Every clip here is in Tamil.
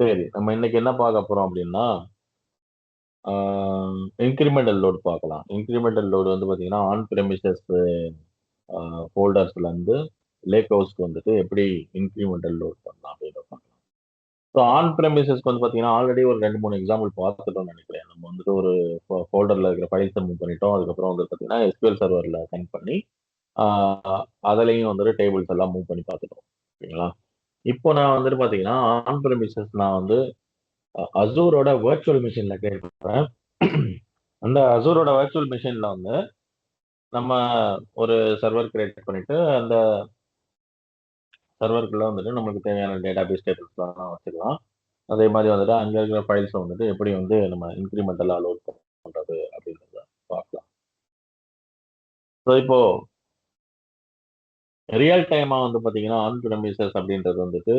சரி. நம்ம இன்னைக்கு என்ன பார்க்க போறோம் அப்படின்னா, ஆ இன்கிரிமெண்டல் லோட் பார்க்கலாம். இன்கிரிமெண்டல் லோட் வந்து பார்த்தீங்கன்னா, ஆன் பிரெமிசஸ் ஃபோல்டர்ஸ்லருந்து லேக் ஹவுஸ்க்கு வந்துட்டு எப்படி இன்கிரிமெண்டல் லோட் பண்ணலாம் அப்படின்றத பார்க்கலாம். ஸோ ஆன் பிரெமிசஸ்க்கு வந்து பார்த்தீங்கன்னா, ஆல்ரெடி ஒரு 2, 3 எக்ஸாம்பிள் பார்த்துட்டோம்னு நெனைக்கிறேன். நம்ம வந்துட்டு ஒரு ஃபோல்டர்ல இருக்கிற ஃபைல்ஸ மூவ் பண்ணிட்டோம். அதுக்கப்புறம் வந்து பார்த்தீங்கன்னா, SQL சர்வர்ல கனெக்ட் பண்ணி, ஆ அதுலயும் வந்துட்டு டேபிள்ஸ் எல்லாம் மூவ் பண்ணி பார்த்துட்டோம். ஓகேங்களா? இப்போ நான் வந்துட்டு பார்த்தீங்கன்னா, ஆன் பிரெமிசஸ் நான் வந்து அசூரோட வர்ச்சுவல் மிஷின்ல கிரியேட் பண்றேன். அந்த அசூரோட வர்ச்சுவல் மிஷின்ல வந்து நம்ம ஒரு சர்வர் கிரியேட் பண்ணிட்டு, அந்த சர்வருக்குள்ள வந்துட்டு நமக்கு தேவையான டேட்டாபேஸ் டேபிள்ஸ்லாம் வச்சுக்கலாம். அதே மாரி வந்துட்டு அங்க இருக்கிற ஃபைல்ஸ வந்துட்டு எப்படி வந்து நம்ம இன்கிரிமெண்டலா லோட் பண்றது அப்படின்றத பார்க்கலாம். ஸோ இப்போ ரியல் டைமா வந்து பார்த்தீங்கன்னா, ஆன் பிரமிசஸ் அப்படின்றது வந்துட்டு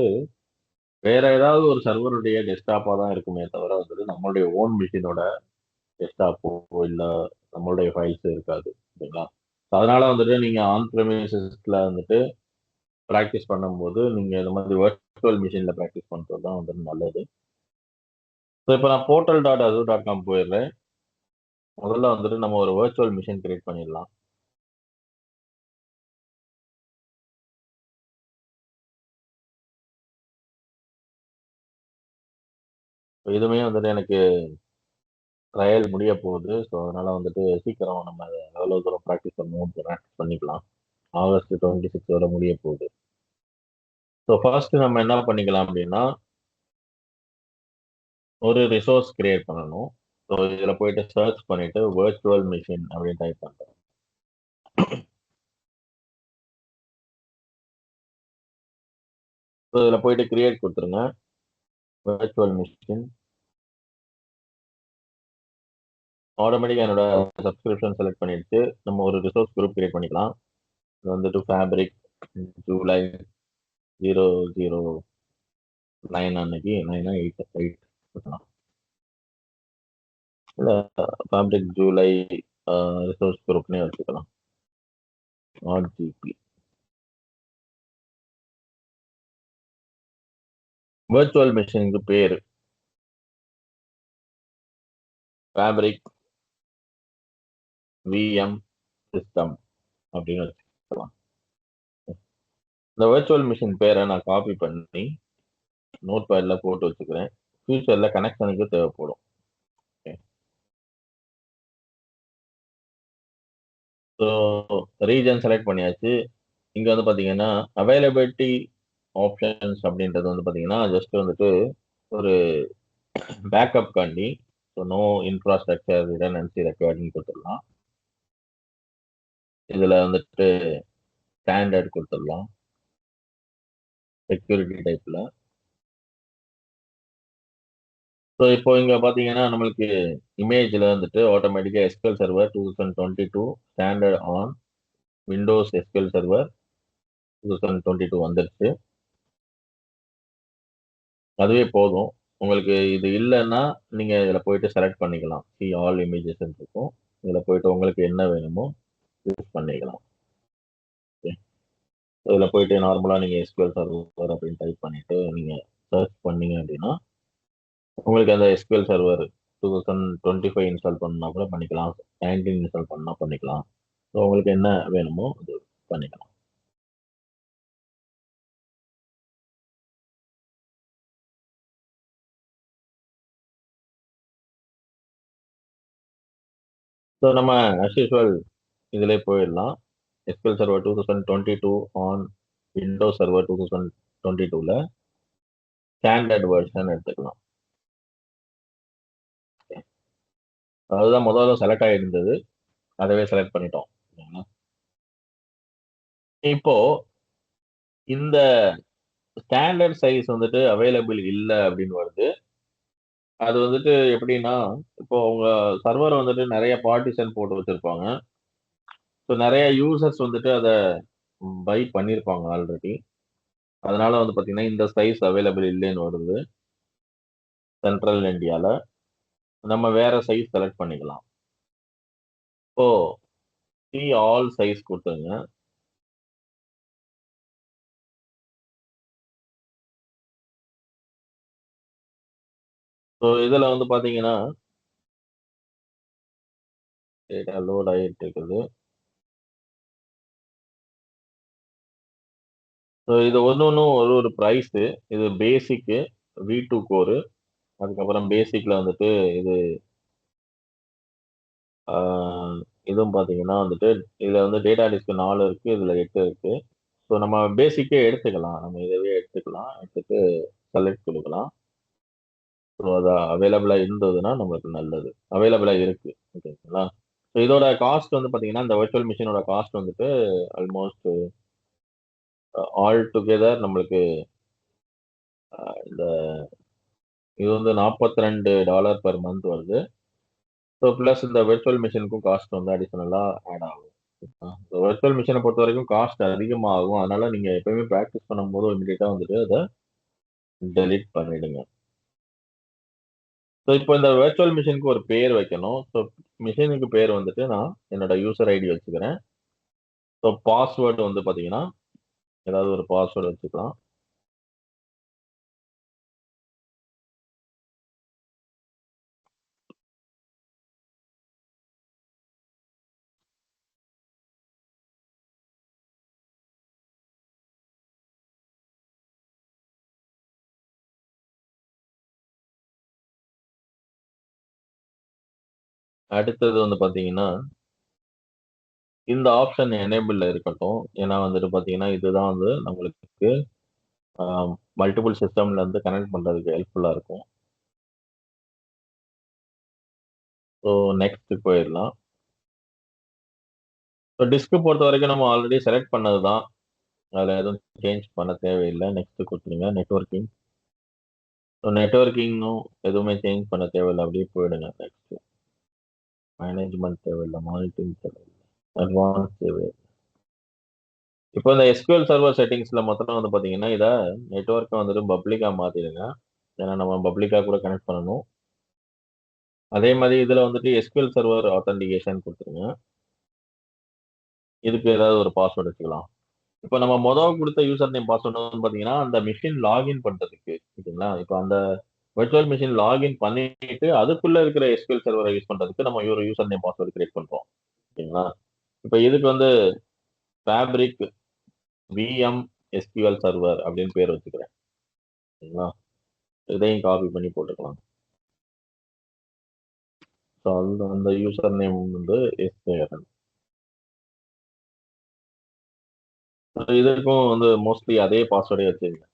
வேற ஏதாவது ஒரு சர்வருடைய டெஸ்க்டாப்பா தான் இருக்குமே தவிர வந்துட்டு நம்மளுடைய ஓன் மிஷினோட டெஸ்க்டாப்போ இல்ல நம்மளுடைய ஃபைல்ஸ் இருக்காது. ஓகேங்களா? அதனால வந்துட்டு நீங்க ஆன் பிரமிசஸ்ல வந்துட்டு பிராக்டிஸ் பண்ணும்போது, நீங்க இந்த மாதிரி வர்ச்சுவல் மிஷின்ல பிராக்டிஸ் பண்றது தான் வந்துட்டு நல்லது. ஸோ இப்போ நான் portal.azure.com போயிடுறேன். முதல்ல வந்துட்டு நம்ம ஒரு வர்ச்சுவல் மிஷின் கிரியேட் பண்ணிடலாம். இதுவுமே வந்துட்டு எனக்கு ட்ரையல் முடிய போகுது. ஸோ அதனால வந்துட்டு சீக்கிரம் நம்ம அத எவ்வளோ தூரம் பிராக்டிஸ் பண்ணுவோம் பிராக்டிஸ் பண்ணிக்கலாம். ஆகஸ்ட் 26 வரை முடிய போகுது. ஸோ ஃபர்ஸ்ட் நம்ம என்ன பண்ணிக்கலாம் அப்படின்னா, ஒரு ரிசோர்ஸ் கிரியேட் பண்ணணும். ஸோ இதில் போயிட்டு சர்ச் பண்ணிட்டு வர்ச்சுவல் மிஷின் அப்படின்னு டைப் பண்றேன். ஸோ இதில் போயிட்டு கிரியேட் கொடுத்துருங்க. வர்ச்சுவல் மிஷின் ஆட்டோமேட்டிக்கா என்னோட சப்ஸ்கிரிப்ஷன் செலக்ட் பண்ணிடுச்சு. நம்ம ஒரு ரிசோர்ஸ் குரூப் கிரியேட் பண்ணிக்கலாம். இது வந்துட்டு ஃபேப்ரிக் ஜூலை 009 அன்னைக்கு 9 8 8 கொடுக்கலாம். இல்ல ஃபேப்ரிக் ஜூலை ரிசோர்ஸ் குரூப்னே வச்சுக்கலாம். RGP வர்ச்சுவல் மிஷினுக்கு பேரு ஃபேப்ரிக் VM சிஸ்டம் அப்படின்னு வச்சுக்கலாம். இந்த வர்ச்சுவல் மிஷின் பேரை நான் காப்பி பண்ணி நோட் பேட்ல போட்டு வச்சுக்கிறேன். ஃபியூச்சர்ல கனெக்ஷனுக்கு தேவைப்படும். ஸோ ரீஜன் செலக்ட் பண்ணியாச்சு. இங்க வந்து பாத்தீங்கன்னா அவைலபிலிட்டி ஆப்ஷன்ஸ் அப்படின்றது வந்து பாத்தீங்கன்னா ஜஸ்ட் வந்துட்டு ஒரு பேக்கப் காண்டி ஸோ நோ இன்ஃப்ராஸ்ட்ரக்சர் ரிடண்டன்சி ரெக்வயர்ட்னு கொடுத்துடலாம். இதுல வந்துட்டு ஸ்டாண்டர்ட் கொடுத்துடலாம் செக்யூரிட்டி டைப்ல. ஸோ இப்போ இங்க பாத்தீங்கன்னா நம்மளுக்கு இமேஜ்ல வந்துட்டு ஆட்டோமேட்டிக்கா SQL server 2022 standard on Windows SQL server 2022 வந்துருச்சு. அதுவே போதும். உங்களுக்கு இது இல்லைன்னா நீங்க இதுல போயிட்டு செலக்ட் பண்ணிக்கலாம். சி ஆல் இமேஜஸ் இருக்கும். இதுல போயிட்டு உங்களுக்கு என்ன வேணுமோ யூஸ் பண்ணிக்கலாம். ஓகே. இதுல போயிட்டு நார்மலா நீங்க SQL சர்வர் அப்படின்னு டைப் பண்ணிட்டு நீங்க சர்ச் பண்ணீங்க அப்படின்னா உங்களுக்கு அந்த SQL சர்வர் 2025 இன்ஸ்டால் பண்ணா கூட பண்ணிக்கலாம். 19 இன்ஸ்டால் பண்ணா பண்ணிக்கலாம். ஸோ உங்களுக்கு என்ன வேணுமோ அது பண்ணிக்கலாம். ஸோ நம்ம as usual இதிலே போயிடலாம். SQL server 2022 on Windows server 2022ல ஸ்டாண்டர்ட் வெர்ஷன் எடுத்துக்கலாம். அதுதான் முதல்ல செலக்ட் ஆகிருந்தது. அதவே செலக்ட் பண்ணிட்டோம். சரிங்களா? இப்போ இந்த ஸ்டாண்டர்ட் சைஸ் வந்துட்டு அவைலபிள் இல்ல அப்படின்னு வருது. அது வந்துட்டு எப்படின்னா, இப்போ உங்க சர்வர் வந்துட்டு நெறைய பார்ட்டிஷன் போட்டு வச்சிருப்பாங்க. ஸோ நெறைய யூசர்ஸ் வந்துட்டு அத பை பண்ணியிருப்பாங்க ஆல்ரெடி. அதனால வந்து பார்த்தீங்கன்னா, இந்த சைஸ் அவைலபிள் இல்லைன்னு வருது. சென்ட்ரல் இந்தியால. நம்ம வேற சைஸ் செலக்ட் பண்ணிக்கலாம். இப்போ சி ஆல் சைஸ் குடுத்துருங்க. ஸோ இதுல வந்து பாத்தீங்கன்னா டேட்டா லோட் ஆகிட்டு இருக்குது. ஸோ இது ஒன்னொன்னும் ஒரு ஒரு ப்ரைஸு. இது பேசிக்கு, V2 கோரு. அதுக்கப்புறம் பேசிக்ல வந்துட்டு இது ஆ இதுவும் பாத்தீங்கன்னா வந்துட்டு, இதுல வந்து டேட்டா டிஸ்க் 4 இருக்கு. இதுல 8 இருக்கு. ஸோ நம்ம பேசிக்கே எடுத்துக்கலாம். நம்ம இதவே எடுத்துக்கலாம். எடுத்துட்டு செலக்ட் குடுக்கலாம். ஸோ அது அவைலபிளா இருந்ததுன்னா நம்மளுக்கு நல்லது. அவைலபிளா இருக்கு. ஓகேங்களா? ஸோ இதோட காஸ்ட் வந்து பாத்தீங்கன்னா, இந்த விர்ச்சுவல் மிஷினோட காஸ்ட் வந்துட்டு ஆல்மோஸ்ட் ஆல் டுகெதர் நம்மளுக்கு இந்த இது வந்து $42 பெர் மந்த் வருது. ஸோ பிளஸ் இந்த விர்ச்சுவல் மிஷினுக்கும் காஸ்ட் வந்து அடிஷனலா ஆட் ஆகும். விர்ச்சுவல் மிஷின பொறுத்தவரைக்கும் காஸ்ட் அதிகமாகும். அதனால நீங்க எப்பயுமே பிராக்டிஸ் பண்ணும்போது இமிடியேட்டா வந்துட்டு அத டெலீட் பண்ணிடுங்க. ஸோ இப்போ இந்த விர்ச்சுவல் மிஷினுக்கு ஒரு பேர் வைக்கணும். ஸோ மிஷினுக்கு பேர் வந்துட்டு நான் என்னோட யூசர் ஐடி வச்சுக்கிறேன். ஸோ பாஸ்வேர்ட் வந்து பாத்தீங்கன்னா, ஏதாவது ஒரு பாஸ்வேர்ட் வச்சுக்கலாம். அடுத்தது வந்து பாத்தீங்கன்னா, இந்த ஆப்ஷன் எனேபிள்ல இருக்கட்டும். ஏன்னா வந்துட்டு பாத்தீங்கன்னா, இதுதான் வந்து நம்மளுக்கு அ மல்டிபிள் சிஸ்டம்ல இருந்து கனெக்ட் பண்றதுக்கு ஹெல்ப்ஃபுல்லா இருக்கும். ஸோ நெக்ஸ்ட் போயிரலாம். ஸோ டிஸ்க் பொறுத்தவரைக்கும் நம்ம ஆல்ரெடி செலக்ட் பண்ணது தான். அதுல எதுவும் சேஞ்ச் பண்ண தேவையில்ல. நெக்ஸ்ட் குடுத்துருங்க. நெட்வொர்க்கிங். ஸோ நெட்வொர்க்கிங்கும் எதுவுமே சேஞ்ச் பண்ண தேவையில்ல. அப்படியே போயிடுங்க. நெக்ஸ்ட். மேனேஜ்மென்ட் தேவையில்ல. மானிட்டரிங் தேவையில்ல. அட்வான்ஸ் தேவையில்ல. இப்போ இந்த SQL சர்வர் செட்டிங்ஸ்ல மொத்தம் வந்து பாத்தீங்கன்னா, இத நெட்வொர்க்க வந்துட்டு பப்ளிக்கா மாத்திடுங்க. ஏன்னா நம்ம பப்ளிக்கா கூட கனெக்ட் பண்ணணும். அதே மாரி இதுல வந்துட்டு SQL சர்வர் ஆத்தென்டிகேஷன் குடுத்துருங்க. இதுக்கு ஏதாவது ஒரு பாஸ்வேர்ட் வச்சுக்கலாம். இப்ப நம்ம குடுத்த யூசர் நேம், பாஸ்வேர்ட் வந்து பாத்தீங்கன்னா, அந்த மெஷின் லாகின் பண்றதுக்கு. ஓகேங்களா? இப்ப அந்த விர்ச்சுவல் மெஷின் லாகின் பண்ணிட்டு, அதுக்குள்ள இருக்கிற SQL சர்வர யூஸ் பண்றதுக்கு நம்ம ஒரு யூசர் நேம், பாஸ்வேர்ட் கிரியேட் பண்றோம். ஓகேங்களா? இப்ப இதுக்கு வந்து ஃபேப்ரிக் விஎம் SQL சர்வர் அப்படின்னு பேர் வச்சுக்கிறேன். சரிங்களா? இதையும் காப்பி பண்ணி போட்டுக்கலாம். ஸோ அந்த அந்த யூசர் நேம் வந்து எஸ்கேஆர்என். இதுக்கும் வந்து மோஸ்ட்லி அதே பாஸ்வேர்டே வச்சுக்கங்க.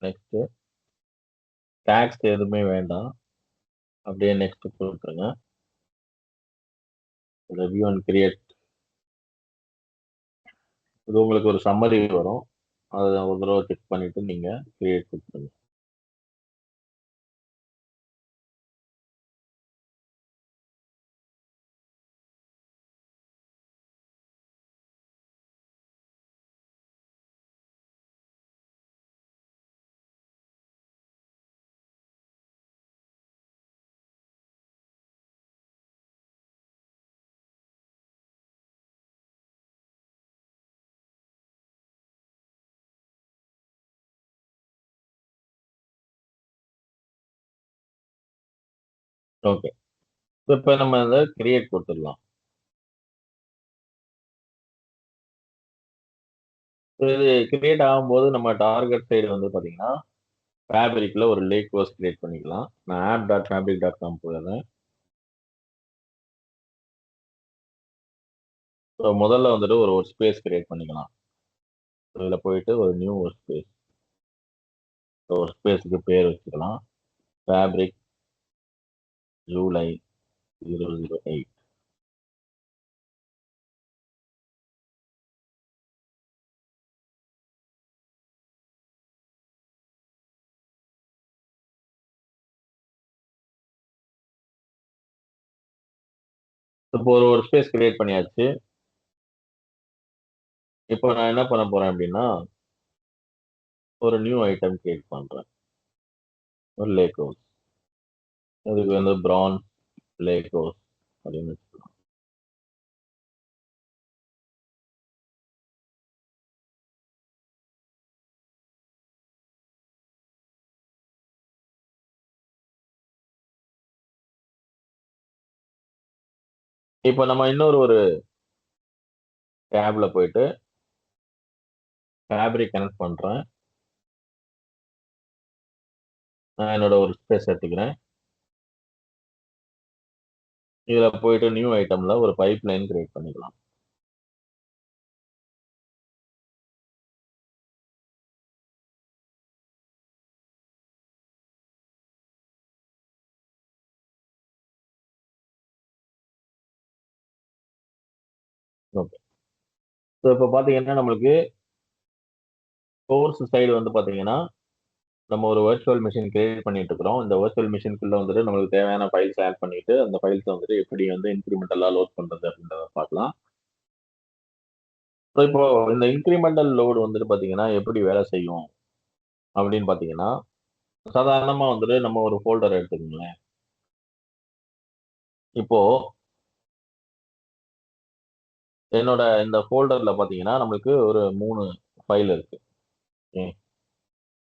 நெக்ஸ்ட் டேக்ஸ் எதுவுமே வேண்டாம். அப்படியே நெக்ஸ்ட் கொடுத்துருங்க. Review and create. இது உங்களுக்கு ஒரு சம்மரி வரும். அத ஒரு தடவ செக் பண்ணிட்டு நீங்க கிரியேட் குடுத்துருங்க. ஓகே. இப்ப நம்ம அத கிரியேட் குடுத்துடலாம். இது கிரியேட் ஆகும்போது நம்ம டார்கெட் சைடு வந்து பார்த்தீங்கன்னா, ஃபேப்ரிக்ல ஒரு லேக் ஹோஸ்ட் கிரியேட் பண்ணிக்கலாம். நான் app.fabric.com போயிடுறேன். ஸோ முதல்ல வந்துட்டு ஒரு ஒரு ஸ்பேஸ் கிரியேட் பண்ணிக்கலாம். இதுல போயிட்டு ஒரு நியூ ஒரு ஸ்பேஸ். ஒரு ஸ்பேஸ்க்கு பேர் வச்சுக்கலாம். ஃபேப்ரிக் ஜூலை 008. இப்போ ஒரு ஒரு ஸ்பேஸ் கிரியேட் பண்ணியாச்சு. இப்போ நான் என்ன பண்ண போறேன் அப்படின்னா, ஒரு நியூ ஐட்டம் கிரியேட் பண்றேன். ஒரு லேக் ஹவுஸ். இதுக்கு வந்து பிரான்ஸ், லேகோஸ் அப்படின்னு வச்சுக்கலாம். இப்போ நம்ம இன்னொரு ஒரு டேப்ல போயிட்டு ஃபேப்ரிக் கனெக்ட் பண்றேன். நான் என்னோட ஒரு ஸ்பேஸ் எடுத்துக்கிறேன். இதுல போயிட்டு நியூ ஐட்டம்ல ஒரு பைப் லைன் கிரியேட் பண்ணிக்கலாம். ஓகே. ஸோ இப்போ பார்த்தீங்கன்னா நம்மளுக்கு சோர்ஸ் சைடு வந்து பார்த்தீங்கன்னா நம்ம ஒரு வர்ச்சுவல் மிஷின் கிரியேட் பண்ணிட்டு இருக்கிறோம். இந்த வர்ச்சுவல் மிஷின்குள்ள வந்துட்டு நம்மளுக்கு தேவையான ஃபைல்ஸ் ஆட் பண்ணிட்டு அந்த ஃபைல்ஸ் வந்துட்டு எப்படி வந்து இன்கிரிமெண்டலா லோட் பண்றது அப்படின்றத பார்க்கலாம். ஸோ இப்போ இந்த இன்கிரிமெண்டல் லோடு வந்துட்டு பார்த்தீங்கன்னா எப்படி வேலை செய்யும் அப்படின்னு பார்த்தீங்கன்னா, சாதாரணமா வந்துட்டு நம்ம ஒரு ஃபோல்டர் எடுத்துக்கங்களேன். இப்போ என்னோட இந்த ஃபோல்டர்ல பார்த்தீங்கன்னா, நம்மளுக்கு ஒரு 3 ஃபைல் இருக்கு. ம்.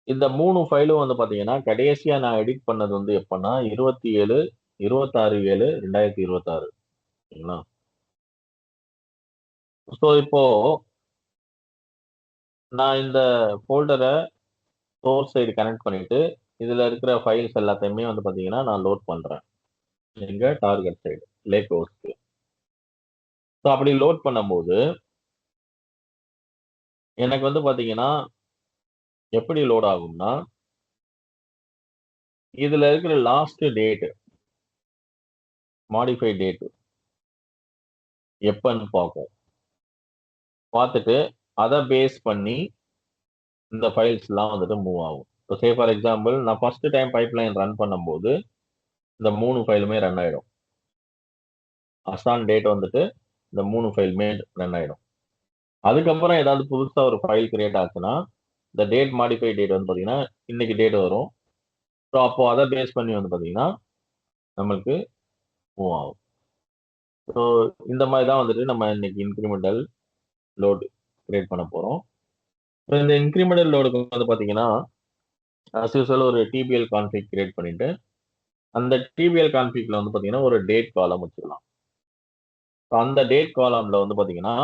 இந்த 3 ஃபைலும் வந்து பார்த்தீங்கன்னா, கடைசியா நான் எடிட் பண்ணது வந்து எப்பன்னா 27, 26/7/2026 சரிங்களா? ஸோ இப்போ நான் இந்த ஃபோல்டர சோர்ஸ் சைடு கனெக்ட் பண்ணிட்டு, இதுல இருக்கிற ஃபைல்ஸ் எல்லாத்தையுமே வந்து பார்த்தீங்கன்னா, நான் லோட் பண்றேன். எங்க டார்கெட் சைடு லேக் ஹோஸ்ட்க்கு. ஸோ அப்படி லோட் பண்ணும்போது, எனக்கு வந்து பார்த்தீங்கன்னா, எப்படி லோட் ஆகும்னா, இதுல இருக்கிற லாஸ்ட் டேட், மாடிஃபை டேட் எப்பன்னு பார்க்கும். பார்த்துட்டு, அத பேஸ் பண்ணி இந்த ஃபைல்ஸ்லாம் வந்துட்டு மூவ் ஆகும். இப்போ சே ஃபார் எக்ஸாம்பிள் நான் ஃபர்ஸ்ட் டைம் பைப்லைன் ரன் பண்ணும்போது, இந்த 3 ஃபைலுமே ரன் ஆயிடும். அசான் டேட் வந்துட்டு இந்த 3 ஃபைலுமே ரன் ஆயிடும். அதுக்கப்புறம் ஏதாவது புதுசா ஒரு ஃபைல் கிரியேட் ஆச்சுன்னா, இந்த டேட் மாடிஃபை டேட் வந்து பார்த்தீங்கன்னா, இன்னைக்கு டேட் வரும். ஸோ அப்போ அத பேஸ் பண்ணி வந்து பார்த்தீங்கன்னா, நம்மளுக்கு மூவ் ஆகும். ஸோ இந்த மாரி தான் வந்துட்டு நம்ம இன்னைக்கு இன்கிரிமெண்டல் லோட் கிரியேட் பண்ண போறோம். ஸோ இந்த இன்கிரிமெண்டல் லோடுக்கு வந்து பார்த்தீங்கன்னா, ஆஸ் யூசுவல் ஒரு டிபிஎல் கான்ஃபிக் கிரியேட் பண்ணிட்டு, அந்த டிபிஎல் கான்ஃபிக்ல வந்து பார்த்தீங்கன்னா, ஒரு டேட் காலம் வச்சுக்கலாம். ஸோ அந்த டேட் காலம்ல வந்து பார்த்தீங்கன்னா,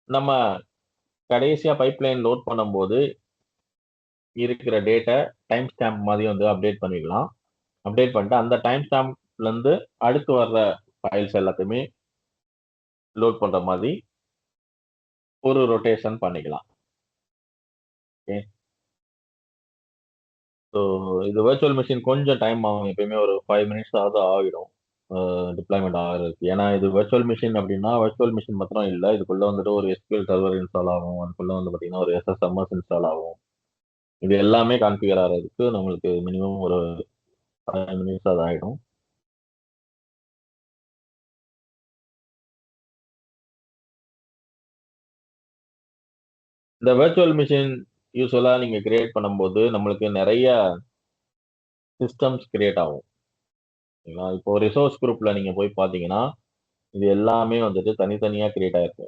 நம்ம கடைசியா பைப்லைன் லோட் பண்ணும்போது இருக்கிற டேட்ட டைம் ஸ்டாம்ப் மாதிரி வந்து அப்டேட் பண்ணிக்கலாம். அப்டேட் பண்ணிட்டு அந்த டைம் ஸ்டாம்ப்லேருந்து அடுத்து வர்ற ஃபைல்ஸ் எல்லாத்தையுமே லோட் பண்ற மாதிரி ஒரு ரொட்டேஷன் பண்ணிக்கலாம். ஓகே. ஸோ இது விர்ச்சுவல் மெஷின் கொஞ்சம் டைம் ஆகும். எப்பயுமே ஒரு 5 மினிட்ஸ் ஆவது ஆகிடும். டிப்ளாய்மென்ட் ஆகுறதுக்கு. ஏன்னா இது விர்ச்சுவல் மெஷின் அப்படின்னா, விர்ச்சுவல் மெஷின் மாத்திரம் இல்ல. இதுக்குள்ள வந்துட்டு ஒரு எஸ்கியூஎல் சர்வர் இன்ஸ்டால் ஆகும். அதுக்குள்ள வந்து பார்த்தீங்கன்னா, ஒரு எஸ்எஸ்எம்எஸ் இன்ஸ்டால் ஆகும். இது எல்லாமே கான்ஃபிகர் ஆகுறதுக்கு நம்மளுக்கு மினிமம் ஒரு 5 மினிட்ஸ் அது ஆயிடும். இந்த விர்ச்சுவல் மெஷின் யூசுவலா நீங்க கிரியேட் பண்ணும்போது, நம்மளுக்கு நெறைய சிஸ்டம்ஸ் கிரியேட் ஆகும். சரிங்களா? இப்போ ரிசோர்ஸ் குரூப்ல நீங்க போய் பார்த்தீங்கன்னா, இது எல்லாமே வந்துட்டு தனித்தனியா கிரியேட் ஆயிருக்கு.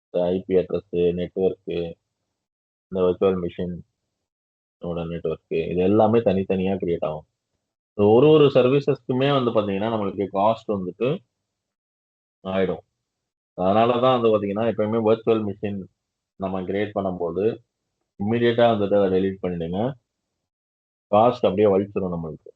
இந்த ஐபி அட்ரஸ், நெட்வொர்க்கு, இந்த விர்ச்சுவல் மெஷினோட நெட்வொர்க்கு இது எல்லாமே தனித்தனியா கிரியேட் ஆகும். ஒரு ஒரு சர்வீசஸ்க்குமே வந்து பார்த்தீங்கன்னா, நம்மளுக்கு காஸ்ட் வந்துட்டு ஆயிடும். அதனால தான் வந்து பார்த்தீங்கன்னா, எப்பயுமே விர்ச்சுவல் மெஷின் நம்ம கிரியேட் பண்ணும்போது, இம்மீடியட்டா வந்துட்டு அத டெலீட் பண்ணிடுங்க. காஸ்ட் அப்படியே வலிச்சிரும் நம்மளுக்கு.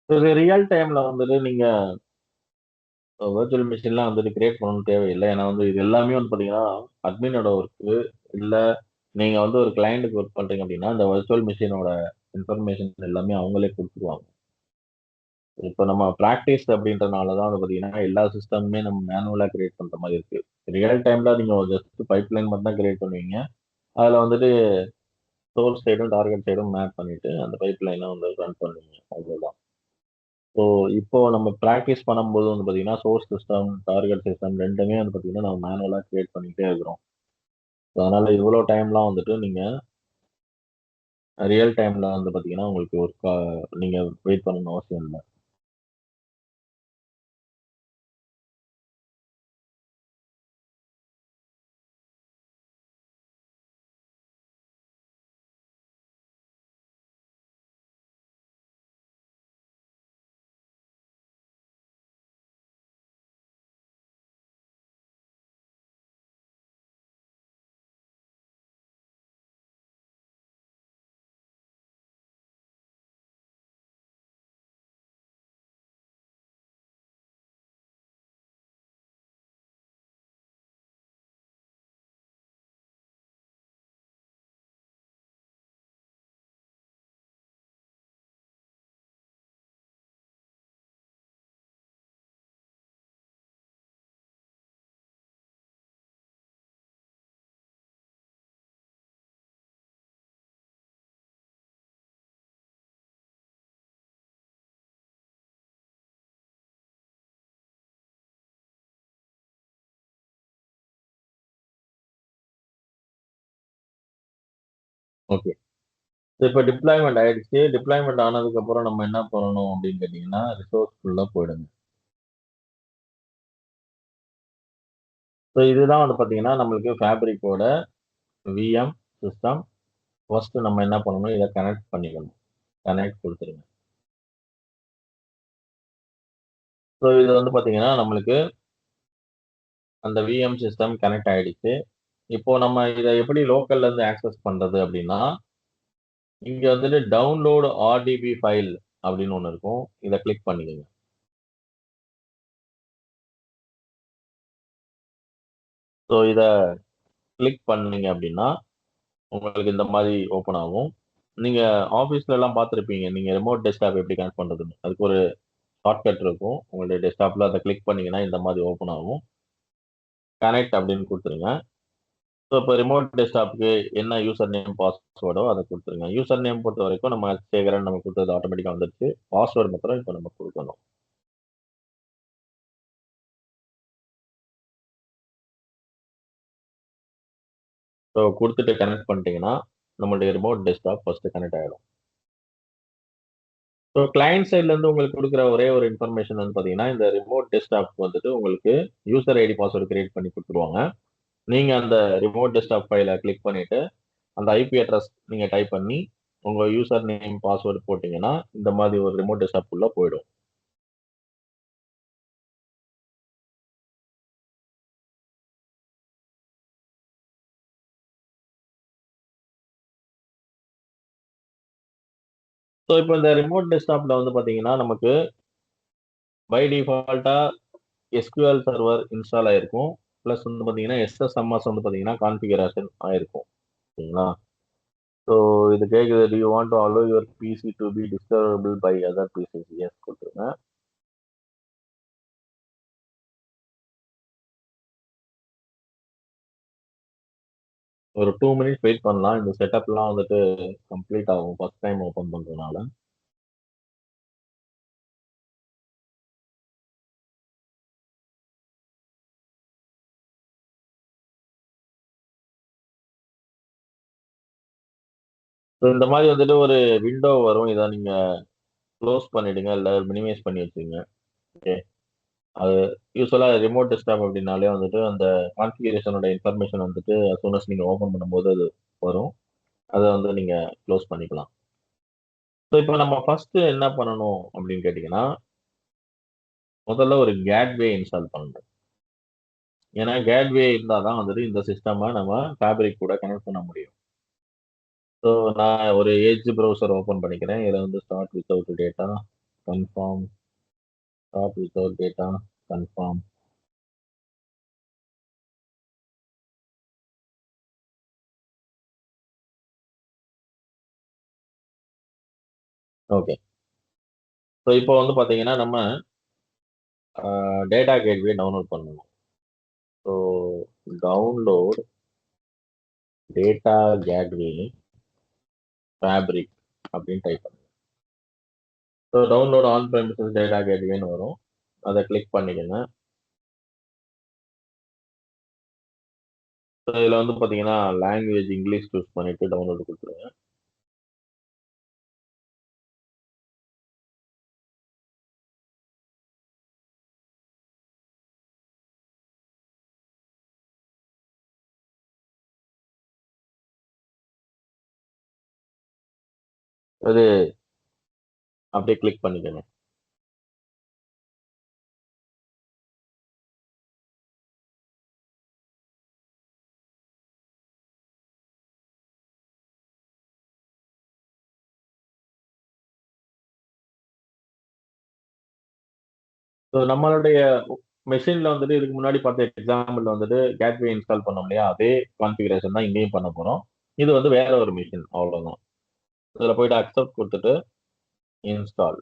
இது ரியல் டைம்ல வந்துட்டு நீங்க விர்ச்சுவல் மிஷின்லாம் வந்துட்டு கிரியேட் பண்ணணும்னு தேவையில்லை. ஏன்னா வந்து இது எல்லாமே வந்து பார்த்தீங்கன்னா, அட்மினோட ஒர்க்கு. இல்ல நீங்க வந்து ஒரு கிளையன்ட்க்கு ஒர்க் பண்றீங்க அப்படின்னா, இந்த விர்ச்சுவல் மிஷினோட இன்ஃபர்மேஷன் எல்லாமே அவங்களே குடுத்துருவாங்க. இப்ப நம்ம பிராக்டிஸ் அப்படின்றனால தான் வந்து பார்த்தீங்கன்னா, எல்லா சிஸ்டமுமே நம்ம மேனுவலா கிரியேட் பண்ற மாரி இருக்கு. ரியல் டைம்ல நீங்க ஜஸ்ட் பைப்லைன் மட்டும் தான் கிரியேட் பண்ணுவீங்க. அதுல வந்துட்டு சோர்ஸ் சைடும், டார்கெட் சைடும் மேப் பண்ணிட்டு, அந்த பைப்லைன வந்து ரன் பண்ணுவீங்க. அவ்வளோதான். ஸோ, இப்போ நம்ம பிராக்டிஸ் பண்ணும்போது வந்து பார்த்தீங்கன்னா, சோர்ஸ் சிஸ்டம், டார்கெட் சிஸ்டம் 2மே வந்து பார்த்தீங்கன்னா, நம்ம மேனுவலா கிரியேட் பண்ணிக்கிட்டே இருக்கிறோம். So, அதனால இவ்வளோ டைம்லாம் வந்துட்டு நீங்க ரியல் டைம்ல வந்து பார்த்தீங்கன்னா, உங்களுக்கு ஒரு நீங்க வெயிட் பண்ணணும்னு அவசியம் இல்ல. ஓகே. இப்ப டிப்ளாய்மென்ட் ஆயிடுச்சு. டிப்ளாய்மென்ட் ஆனதுக்கப்புறம் நம்ம என்ன பண்ணணும் அப்படின்னு கேட்டீங்கன்னா, ரிசோர்ஸ்க்குள்ள போயிடுங்க. ஸோ, இதுதான் வந்து பார்த்தீங்கன்னா, நம்மளுக்கு ஃபேப்ரிக்கோட விஎம் சிஸ்டம். ஃபர்ஸ்ட் நம்ம என்ன பண்ணணும், இத கனெக்ட் பண்ணிக்கணும். கனெக்ட் குடுத்துருங்க. ஸோ, இது வந்து பார்த்தீங்கன்னா, நம்மளுக்கு அந்த விஎம் சிஸ்டம் கனெக்ட் ஆயிடுச்சு. இப்போ நம்ம இத எப்படி லோக்கல்ல இருந்து ஆக்சஸ் பண்றது அப்படின்னா, இங்க வந்துட்டு டவுன்லோட் ஆர்டிபி ஃபைல் அப்படின்னு ஒண்ணு இருக்கும். இத கிளிக் பண்ணிக்கங்க. ஸோ, இத கிளிக் பண்ணீங்க அப்படின்னா, உங்களுக்கு இந்த மாரி ஓப்பன் ஆகும். நீங்க ஆஃபீஸ்லலாம் பார்த்திருப்பீங்க. நீங்க ரிமோட் டெஸ்க்டாப் எப்படி கனெக்ட் பண்றதுன்னு. அதுக்கு ஒரு ஷார்ட்கட் இருக்கும். உங்களுடைய டெஸ்க்டாப்ல அத கிளிக் பண்ணீங்கன்னா, இந்த மாரி ஓப்பன் ஆகும். கனெக்ட் அப்படின்னு குடுத்துருங்க. ஸோ, இப்ப ரிமோட் டெஸ்க்டாப்க்கு என்ன யூசர் நேம், பாஸ்வேர்டோ அத குடுத்துருங்க. யூசர் நேம் பொறுத்தவரைக்கும் நம்ம சேகரன் நம்ம குடுத்தது ஆட்டோமேட்டிக்கா வந்துருச்சு. பாஸ்வேர்ட் மாத்திரம் இப்ப நம்ம குடுக்கணும். ஸோ, குடுத்துட்டு கனெக்ட் பண்ணிட்டீங்கன்னா, நம்மளுடைய ரிமோட் டெஸ்க்டாப் ஃபர்ஸ்ட் கனெக்ட் ஆயிடும். ஸோ, கிளையன்ட் சைட்ல இருந்து உங்களுக்கு குடுக்குற ஒரே ஒரு இன்ஃபர்மேஷன் வந்து பார்த்தீங்கன்னா, இந்த ரிமோட் டெஸ்க்டாப்க்கு வந்துட்டு உங்களுக்கு யூசர் ஐடி, பாஸ்வேர்ட் கிரியேட் பண்ணி குடுத்துருவாங்க. நீங்க அந்த ரிமோட் டெஸ்க்டாப் ஃபைல கிளிக் பண்ணிட்டு, அந்த ஐபி அட்ரஸ் நீங்க டைப் பண்ணி, உங்க யூசர் நேம், பாஸ்வேர்ட் போட்டீங்கன்னா, இந்த மாதிரி ஒரு ரிமோட் டெஸ்க்டாப் உள்ள போயிடும். ஸோ, இப்போ இந்த ரிமோட் டெஸ்க்டாப்ல வந்து பார்த்தீங்கன்னா, நமக்கு பை டிஃபால்ட்டா எஸ்கியூஎல் சர்வர் இன்ஸ்டால் ஆயிருக்கும். பிளஸ் வந்து பார்த்தீங்கன்னா, எஸ்எஸ்எம்எஸ் வந்து பார்த்தீங்கன்னா, கான்ஃபிகரேஷன் ஆயிருக்கும். சரிங்களா? ஸோ, இது கேட்குது. "Do you want to allow your PC to be disturbable by other PCs?" Yes குடுத்துருங்க. ஒரு 2 மினிட்ஸ் வெயிட் பண்ணலாம். இந்த செட்டப்லாம் வந்துட்டு கம்ப்ளீட் ஆகும். ஃபர்ஸ்ட் டைம் ஓப்பன் பண்றதுனால. ஸோ, இந்த மாரி வந்துட்டு ஒரு விண்டோ வரும். இத நீங்க குளோஸ் பண்ணிடுங்க. இல்ல மினிமைஸ் பண்ணி வச்சுருங்க. ஓகே. அது யூசுவலா ரிமோட் டெஸ்க்டாப் அப்டின்னாலே வந்துட்டு அந்த கான்ஃபிகரேஷனோட இன்ஃபர்மேஷன் வந்துட்டு அஸ் சூன் அஸ் நீங்க ஓப்பன் பண்ணும்போது அது வரும். அத வந்து நீங்க குளோஸ் பண்ணிக்கலாம். ஸோ, இப்ப நம்ம ஃபர்ஸ்ட் என்ன பண்ணணும் அப்டின்னு கேட்டீங்கன்னா, முதல்ல ஒரு கேட்வே இன்ஸ்டால் பண்ணணும். ஏன்னா கேட்வே இருந்தா தான் வந்துட்டு இந்த சிஸ்டம நம்ம ஃபேப்ரிக் கூட கனெக்ட் பண்ண முடியும். ஸோ, நான் ஒரு எட்ஜ் ப்ரௌசர் ஓப்பன் பண்ணிக்கிறேன். இதுல வந்து start without data. Confirm stop without data confirm. Okay. So இப்போ வந்து பார்த்தீங்கன்னா நம்ம டேட்டா கேட்வே டவுன்லோட் பண்ணணும். So download data gateway fabric அப்படின்னு டைப் பண்ணுங்க. So download on premises data கேட்வேன்னு வரும். அதை கிளிக் பண்ணிக்கோங்க. ஸோ இதில் வந்து பார்த்தீங்கன்னா லாங்குவேஜ் இங்கிலீஷ் சூஸ் பண்ணிட்டு டவுன்லோட் கொடுத்துருங்க. அது அப்படியே கிளிக் பண்ணிக்கோங்க. ஸோ நம்மளுடைய மெஷின்ல வந்துட்டு இதுக்கு முன்னாடி பார்த்த எக்ஸாம்பிள் வந்துட்டு கேட்வே இன்ஸ்டால் பண்ணோம் இல்லையா, அதே கான்ஃபிகரேஷன் தான் இங்கேயும் பண்ண போறோம். இது வந்து வேற ஒரு மிஷின் அவ்வளவுதான். இதுல போயிட்டு அக்செப்ட் கொடுத்துட்டு இன்ஸ்டால்.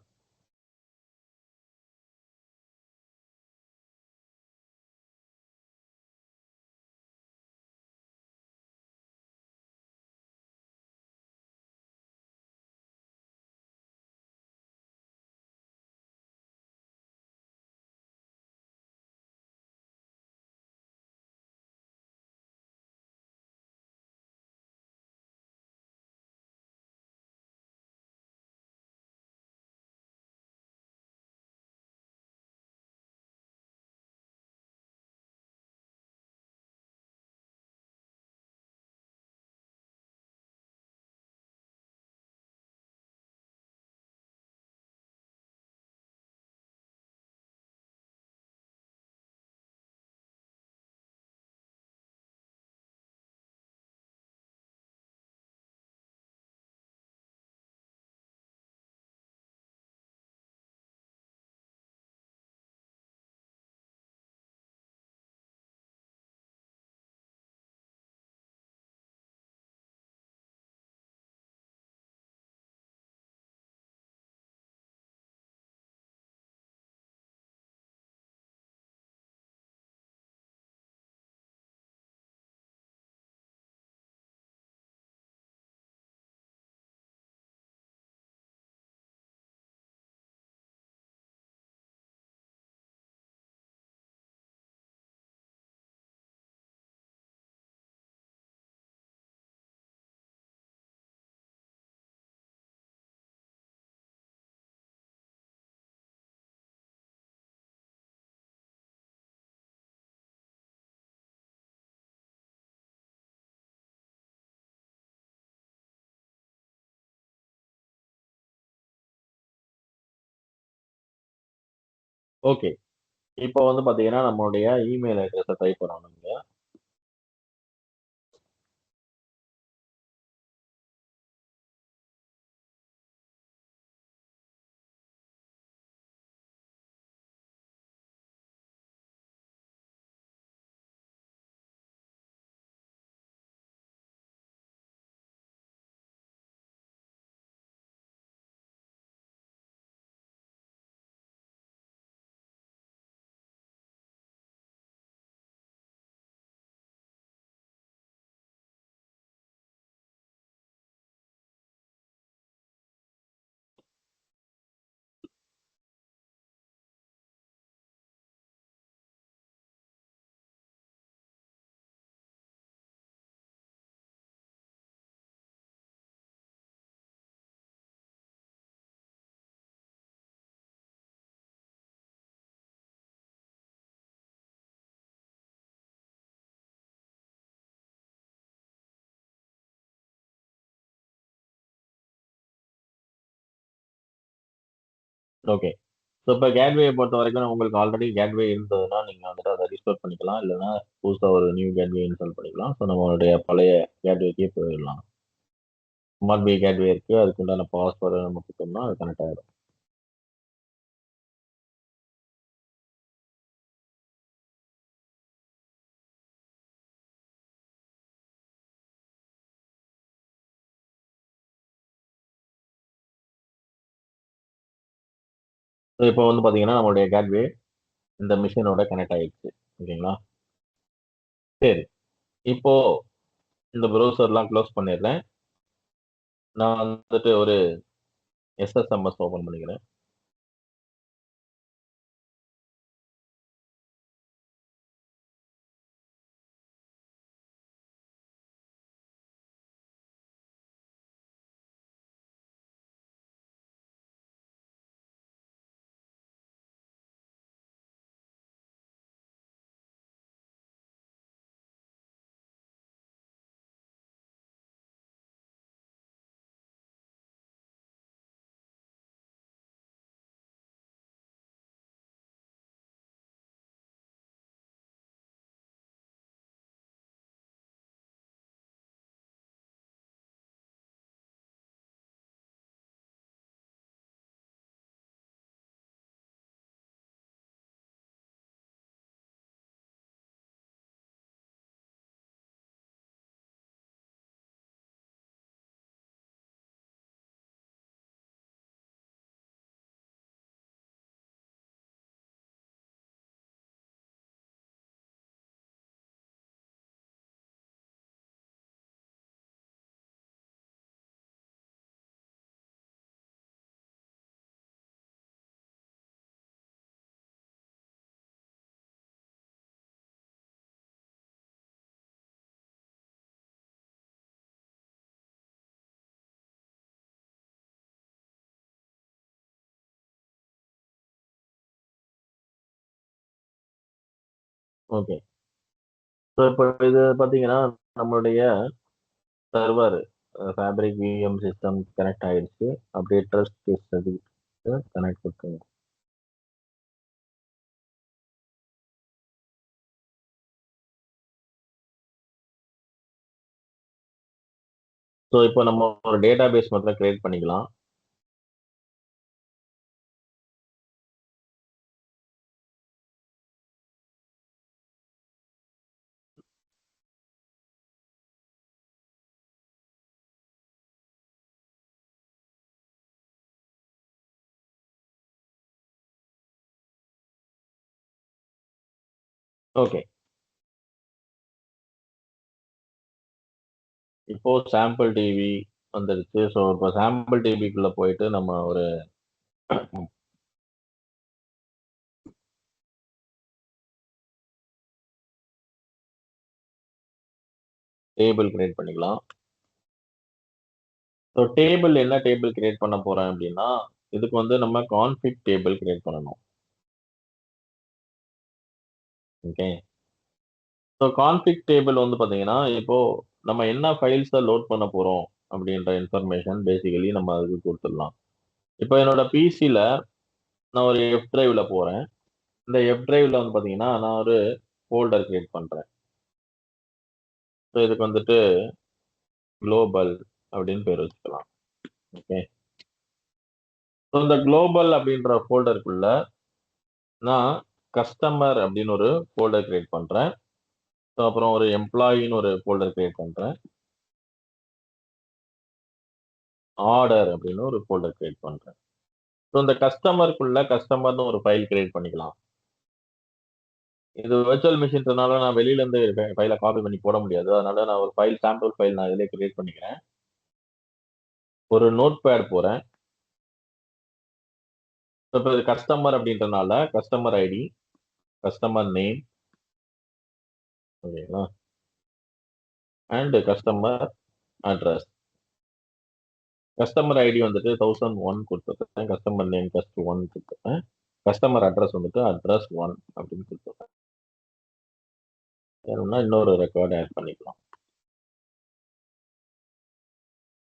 ஓகே. இப்போ வந்து பாத்தீங்கன்னா நம்மளுடைய இமெயில் அட்ரஸை டைப் பண்ணணுங்க. ஓகே. ஸோ இப்போ கேட்வே பொறுத்த வரைக்கும் உங்களுக்கு ஆல்ரெடி கேட்வே இருந்ததுன்னா நீங்க வந்துட்டு அதை ரிஸ்டோர் பண்ணிக்கலாம். இல்லைன்னா புதுசா ஒரு நியூ கேட்வே இன்ஸ்டால் பண்ணிக்கலாம். ஸோ நம்மளுடைய பழைய கேட்வேக்கே போயிடலாம். ஸ்மார்ட் பி கேட்வே இருக்கு. அதுக்கு உண்டான பாஸ்வேர்டை நம்ம கொடுத்தோம்னா அது கனெக்ட் ஆயிடும். இப்போ வந்து பார்த்தீங்கன்னா, நம்மளுடைய கேட்வே இந்த மிஷினோட கனெக்ட் ஆயிடுச்சு. ஓகேங்களா? சரி. இப்போ இந்த ப்ரௌசர்லாம் க்ளோஸ் பண்ணிடுறேன். நான் வந்துட்டு ஒரு எஸ்எஸ்எம்எஸ் ஓப்பன் பண்ணிக்கிறேன். ஓகே. ஸோ இப்போ இது பார்த்தீங்கன்னா, நம்மளுடைய server fabric VM system connect ஆயிடுச்சு. அப்படியே ட்ரஸ்ட் சர்டிஃபிகேட் கனெக்ட் கொடுத்துருங்க. ஸோ இப்போ நம்ம ஒரு டேட்டாபேஸ் மட்டும் கிரியேட் பண்ணிக்கலாம். ஓகே. இப்போ சாம்பிள் டிவி வந்துருச்சு. ஸோ இப்போ சாம்பிள் டிவிக்குள்ள போயிட்டு நம்ம ஒரு டேபிள் கிரியேட் பண்ணிக்கலாம். ஸோ டேபிள் என்ன டேபிள் கிரியேட் பண்ண போறேன் அப்படின்னா, இதுக்கு வந்து நம்ம கான்ஃபிக் டேபிள் கிரியேட் பண்ணணும். ஓகே. ஸோ கான்ஃபிக் டேபிள் வந்து பார்த்தீங்கன்னா, இப்போ நம்ம என்ன ஃபைல்ஸை லோட் பண்ண போறோம் அப்படின்ற இன்ஃபர்மேஷன் பேசிக்கலி நம்ம அதுக்கு கொடுத்துடலாம். இப்போ என்னோட பிசியில் நான் ஒரு எஃப் டிரைவ்ல போறேன். இந்த எஃப் டிரைவ்ல வந்து பார்த்தீங்கன்னா, நான் ஒரு ஃபோல்டர் கிரியேட் பண்றேன். ஸோ இதுக்கு வந்துட்டு குளோபல் அப்படின்னு பேர் வச்சுக்கலாம். ஓகே. ஸோ இந்த குளோபல் அப்படின்ற ஃபோல்டருக்குள்ள நான் கஸ்டமர் அப்படின்னு ஒரு ஃபோல்டர் கிரியேட் பண்றேன். ஸோ அப்புறம் ஒரு எம்ப்ளாயின்னு ஒரு ஃபோல்டர் கிரியேட் பண்றேன். ஆர்டர் அப்படின்னு ஒரு ஃபோல்டர் கிரியேட் பண்றேன். ஸோ இந்த கஸ்டமருக்குள்ள கஸ்டமர்னு ஒரு ஃபைல் கிரியேட் பண்ணிக்கலாம். இது விர்ச்சுவல் மிஷின்றனால நான் வெளியில இருந்து ஃபைலை காப்பி பண்ணி போட முடியாது. அதனால நான் ஒரு ஃபைல் சாம்பிள் ஃபைல் நான் இதிலே கிரியேட் பண்ணிக்கிறேன். ஒரு நோட் பேட் போறேன். இப்போ இது கஸ்டமர் அப்படின்றனால கஸ்டமர் ஐடி, கஸ்டமர் நேம், ஓகேங்களா, and customer address. Customer ID வந்துட்டு 1001 கொடுத்துருக்கேன். கஸ்டமர் நேம் கஸ்ட் 1 கொடுத்துருக்கேன். கஸ்டமர் அட்ரஸ் வந்துட்டு அட்ரஸ் 1 அப்படின்னு கொடுத்துருக்கேன். வேணும்னா இன்னொரு ரெக்கார்ட் ஆட் பண்ணிக்கலாம்.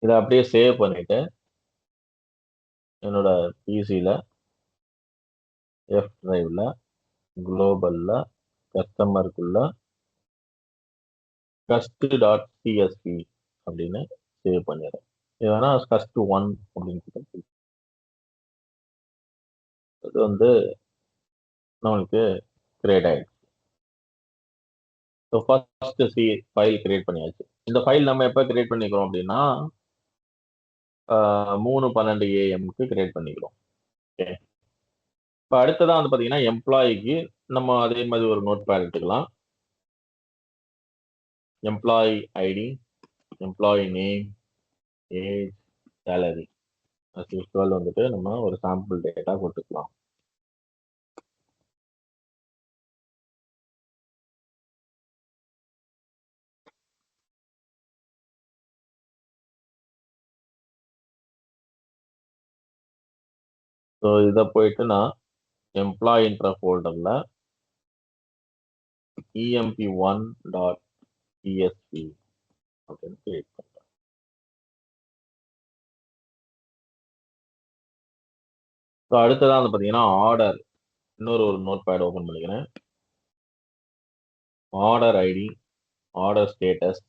இதை அப்படியே சேவ் பண்ணிட்டு என்னோட பிசியில் எஃப் டிரைவ்ல குளோபல்ல கஸ்டமருக்குள்ள கஸ்ட்.சிஎஸ்வி அப்படின்னு சேவ் பண்ணிடுறேன். இது வேணா கஸ்ட் 1 அப்படின்னு சொல்லிட்டு இது வந்து நம்மளுக்கு கிரியேட் ஆயிடுச்சு. ஸோ ஃபர்ஸ்ட் ஃபைல் கிரியேட் பண்ணியாச்சு. இந்த ஃபைல் நம்ம எப்போ கிரியேட் பண்ணிக்கிறோம் அப்படின்னா 3:12 AM கிரியேட் பண்ணிக்கிறோம். ஓகே. இப்போ அடுத்ததான் வந்து பார்த்தீங்கன்னா எம்ப்ளாயிக்கு நம்ம அதே மாதிரி ஒரு நோட் பேட் எடுத்துக்கலாம். Employee ID, employee name, age, salary as usual வந்துட்டு நம்ம ஒரு சாம்பிள் டேட்டா கொடுத்துக்கலாம். ஸோ இதை போயிட்டு நான் எம்ப்ளாயின்ற ஃபோல்டரில் emp1.csv அப்படின்னு கிரியேட் பண்ணுறேன். ஸோ அடுத்ததான் வந்து பார்த்தீங்கன்னா ஆர்டர், இன்னொரு நோட் பேட் ஓப்பன் பண்ணிக்கிறேன். ஆர்டர் ஐடி, ஆர்டர் ஸ்டேட்டஸ்,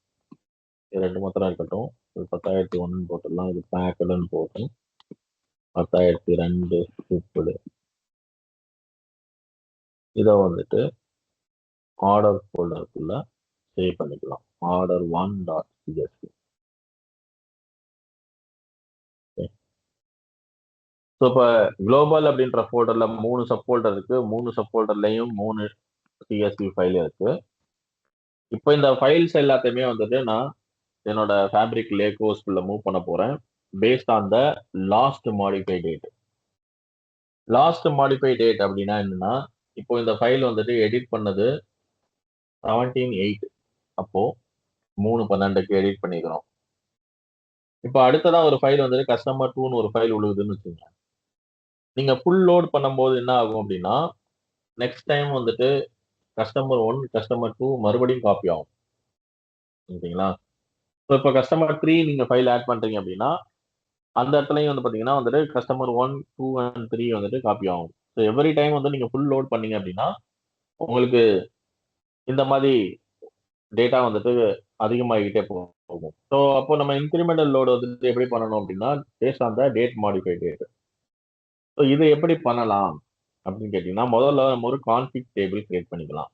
இது ரெண்டு மாத்திரம் இருக்கட்டும். இது 10,001 போட்டுடலாம். இது பேக்கடுன்னு போட்டு 10,002 ஷிப்டு. இதை வந்துட்டு ஆர்டர் ஃபோல்டருக்குள்ள சேவ் பண்ணிக்கலாம். order1.csv. ஸோ இப்போ குளோபல் அப்படின்ற ஃபோல்டர்ல 3 சப் ஃபோல்டர் இருக்கு. 3 சப் ஃபோல்டர்லையும் 3 CSV ஃபைல் இருக்கு. இப்போ இந்த ஃபைல்ஸ் எல்லாத்தையுமே வந்துட்டு நான் என்னோட ஃபேப்ரிக் லேக்கோஸ்குள்ள மூவ் பண்ண போறேன். Paste on the last modify date. Last modify date அப்படின்னா என்னன்னா, இப்போ இந்த ஃபைல் வந்துட்டு எடிட் பண்ணது 17/8. அப்போ 3/12க்கு எடிட் பண்ணிக்கிறோம். இப்போ அடுத்ததான் ஒரு ஃபைல் வந்துட்டு கஸ்டமர் 2ன்னு ஒரு ஃபைல் உழுகுதுன்னு வச்சுக்கோங்க. நீங்க ஃபுல் லோட் பண்ணும்போது என்ன ஆகும் அப்படின்னா, நெக்ஸ்ட் டைம் வந்துட்டு கஸ்டமர் 1, கஸ்டமர் 2 மறுபடியும் காப்பி ஆகும். ஓகேங்களா? ஸோ இப்போ கஸ்டமர் 3 நீங்க ஃபைல் ஆட் பண்றீங்க அப்படின்னா, அந்த இடத்துலயும் வந்து பார்த்தீங்கன்னா வந்துட்டு கஸ்டமர் 1, 2 அண்ட் 3 வந்துட்டு காப்பி ஆகும். ஸோ எவ்ரி டைம் வந்து நீங்க ஃபுல் லோட் பண்ணீங்க அப்படின்னா, உங்களுக்கு இந்த மாதிரி டேட்டா வந்துட்டு அதிகமாகிக்கிட்டே போகும். ஸோ அப்போ நம்ம இன்கிரிமெண்டல் லோடு வந்துட்டு எப்படி பண்ணணும் அப்படின்னா, paste on the date modify date. So இது எப்படி பண்ணலாம் அப்படின்னு கேட்டீங்கன்னா, முதல்ல நம்ம ஒரு கான்ஃபிக் டேபிள் கிரியேட் பண்ணிக்கலாம்.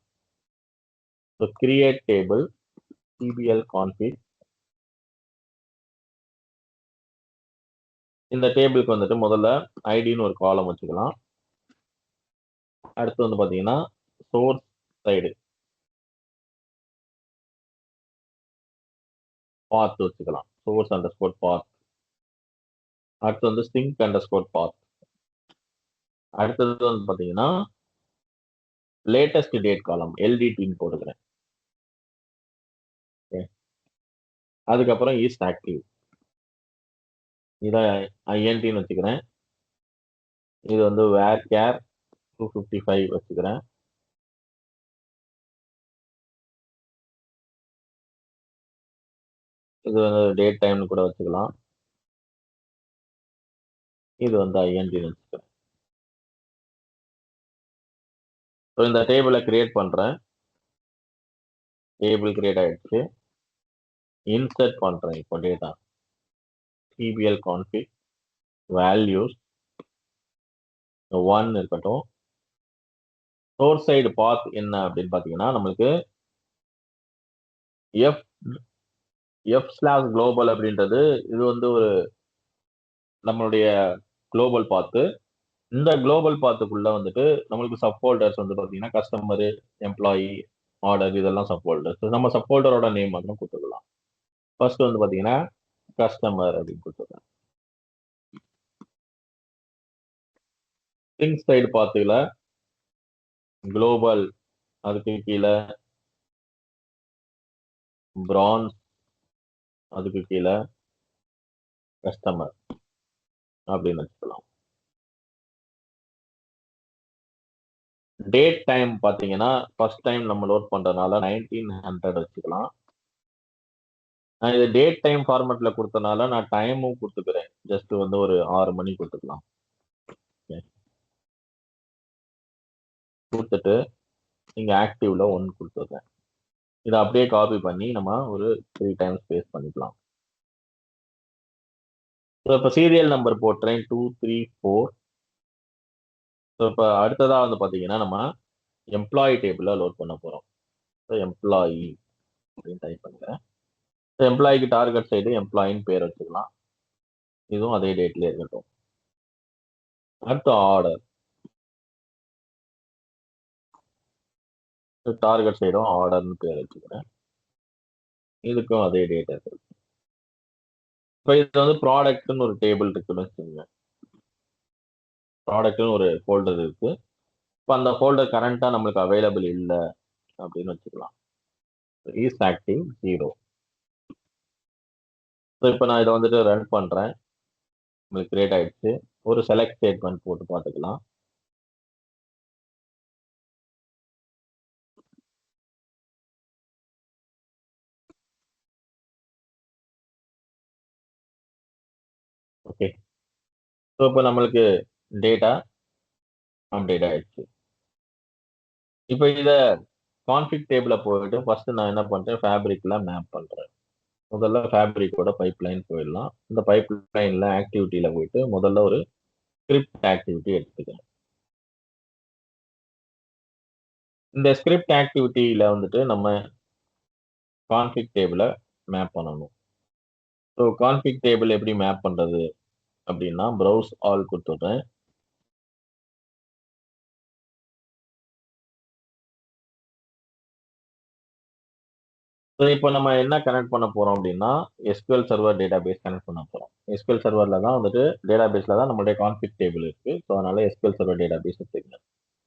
So create table cbl config. இந்த டேபிளுக்கு வந்துட்டு முதல்ல ஐடின்னு ஒரு காலம் வச்சுக்கலாம். அடுத்து வந்து பார்த்தீங்கன்னா சோர்ஸ் சைடு பாத் வச்சுக்கலாம். சோர்ஸ் அண்டர் ஸ்கோர் பாத். அடுத்து வந்து சிங்க் அண்டர் ஸ்கோர் பாத். அடுத்தது வந்து பார்த்தீங்கன்னா லேட்டஸ்ட் டேட் காலம் எல்டிடின்னு போட்டுக்கிறேன். அதுக்கப்புறம் இஸ் ஆக்டிவ். இதை ஐஎன்டின்னு வச்சுக்கிறேன். இது வந்து வேர் கேர் 255 வச்சுக்கிறேன். இது வந்து டேட் டைம்னு கூட வச்சுக்கலாம். இது வந்து ஐஎன்டின்னு வச்சுக்கிறேன். ஸோ இந்த டேபிளை கிரியேட் பண்ணுறேன். டேபிள் கிரியேட் ஆயிடுச்சு. இன்சர்ட் பண்ணுறேன் இப்போ டேட்டா. cbl config values 1 இருக்கட்டும். சோர்ஸ் சைடு பாத் என்ன அப்படின்னு பார்த்தீங்கன்னா, நம்மளுக்கு f குளோபல் அப்படின்றது இது வந்து ஒரு நம்மளுடைய குளோபல் பாத்து. இந்த குளோபல் பாத்துக்குள்ள வந்துட்டு நம்மளுக்கு சப் ஃபோல்டர்ஸ் வந்து பார்த்தீங்கன்னா கஸ்டமரு, எம்ப்ளாயி, ஆர்டர் இதெல்லாம் சப் ஃபோல்டர்ஸ். நம்ம சப் ஃபோல்டரோட நேம் மட்டும் கொடுத்துக்கலாம். ஃபர்ஸ்ட் வந்து பார்த்தீங்கன்னா கஸ்டமர் அப்படின்னு கொடுத்துருக்கேன். திங்க் சைடு பாத்துல குளோபல், அதுக்கு கீழே பிரான்ஸ், அதுக்கு கீழே கஸ்டமர் அப்படின்னு வச்சுக்கலாம். டேட் டைம் பார்த்தீங்கன்னா ஃபர்ஸ்ட் டைம் நம்ம லோட் பண்றதுனால 1900 வச்சுக்கலாம். நான் இது டேட் டைம் ஃபார்மேட்ல கொடுத்தனால நான் டைமும் கொடுத்துக்கிறேன். ஜஸ்ட் வந்து ஒரு 6 மணி கொடுத்துக்கலாம். கொடுத்துட்டு நீங்க ஆக்டிவ்ல 1 கொடுத்துருக்கேன். இதை அப்படியே காப்பி பண்ணி நம்ம ஒரு 3 டைம்ஸ் பேஸ்ட் பண்ணிக்கலாம். ஸோ இப்போ சீரியல் நம்பர் போட்டுறேன் 2, 3, 4. ஸோ இப்போ அடுத்ததா வந்து பார்த்தீங்கன்னா நம்ம எம்ப்ளாயி டேபிள லோட் பண்ண போறோம். ஸோ எம்ப்ளாயி அப்படின்னு டைப் பண்ணுறேன். ஸோ எம்ப்ளாயிக்கு டார்கெட் சைடு எம்ப்ளாயின்னு பேர் வச்சுக்கலாம். இதுவும் அதே டேட்ல இருக்கட்டும். அடுத்து ஆர்டர். டார்கெட் சைடும் ஆர்டர்னு பேர் வச்சுக்கிறேன். இதுக்கும் அதே டேட்டா இருக்கு. இப்போ இது வந்து ப்ராடக்ட்னு ஒரு டேபிள் இருக்குன்னு வச்சுக்கோங்க. ப்ராடக்ட்னு ஒரு ஃபோல்டர் இருக்கு. இப்போ அந்த ஃபோல்டர் கரண்டா நம்மளுக்கு அவைலபிள் இல்லை அப்படின்னு வச்சுக்கலாம். Is active 0. ஸோ இப்போ நான் இதை வந்துட்டு ரன் பண்றேன். உங்களுக்கு கிரியேட் ஆயிடுச்சு. ஒரு செலக்ட் ஸ்டேட்மெண்ட் போட்டு பார்த்துக்கலாம். ஓகே. ஸோ இப்போ நம்மளுக்கு டேட்டா அப்டேட் ஆயிடுச்சு. இப்போ இதை கான்ஃபிக் டேபிள போயிட்டு ஃபர்ஸ்ட் நான் என்ன பண்றேன், ஃபேப்ரிக்ல மேப் பண்றேன். முதல்ல ஃபேப்ரிக்கோட பைப்லைன் போயிடலாம். இந்த பைப்லைன்ல ஆக்டிவிட்டியில போயிட்டு முதல்ல ஒரு ஸ்கிரிப்ட் ஆக்டிவிட்டி எடுத்துக்கிறேன். இந்த ஸ்கிரிப்ட் ஆக்டிவிட்டியில வந்துட்டு நம்ம கான்ஃபிக் டேபிள மேப் பண்ணணும். ஸோ கான்ஃபிக் டேபிள் எப்படி மேப் பண்றது அப்படின்னா, ப்ரௌஸ் ஆல் கொடுத்துட்றேன். ஸோ இப்போ நம்ம என்ன கனெக்ட் பண்ண போறோம் அப்படின்னா, எஸ்கியூஎல் சர்வர் டேட்டாபேஸ் கனெக்ட் பண்ண போறோம். எஸ்கியூஎல் சர்வர்ல தான் வந்துட்டு டேட்டாபேஸ்ல தான் நம்மளுடைய கான்ஃபிக் டேபிள் இருக்கு. ஸோ அதனால எஸ்கியூஎல் சர்வர் டேட்டாபேஸ் எடுத்துக்கங்க.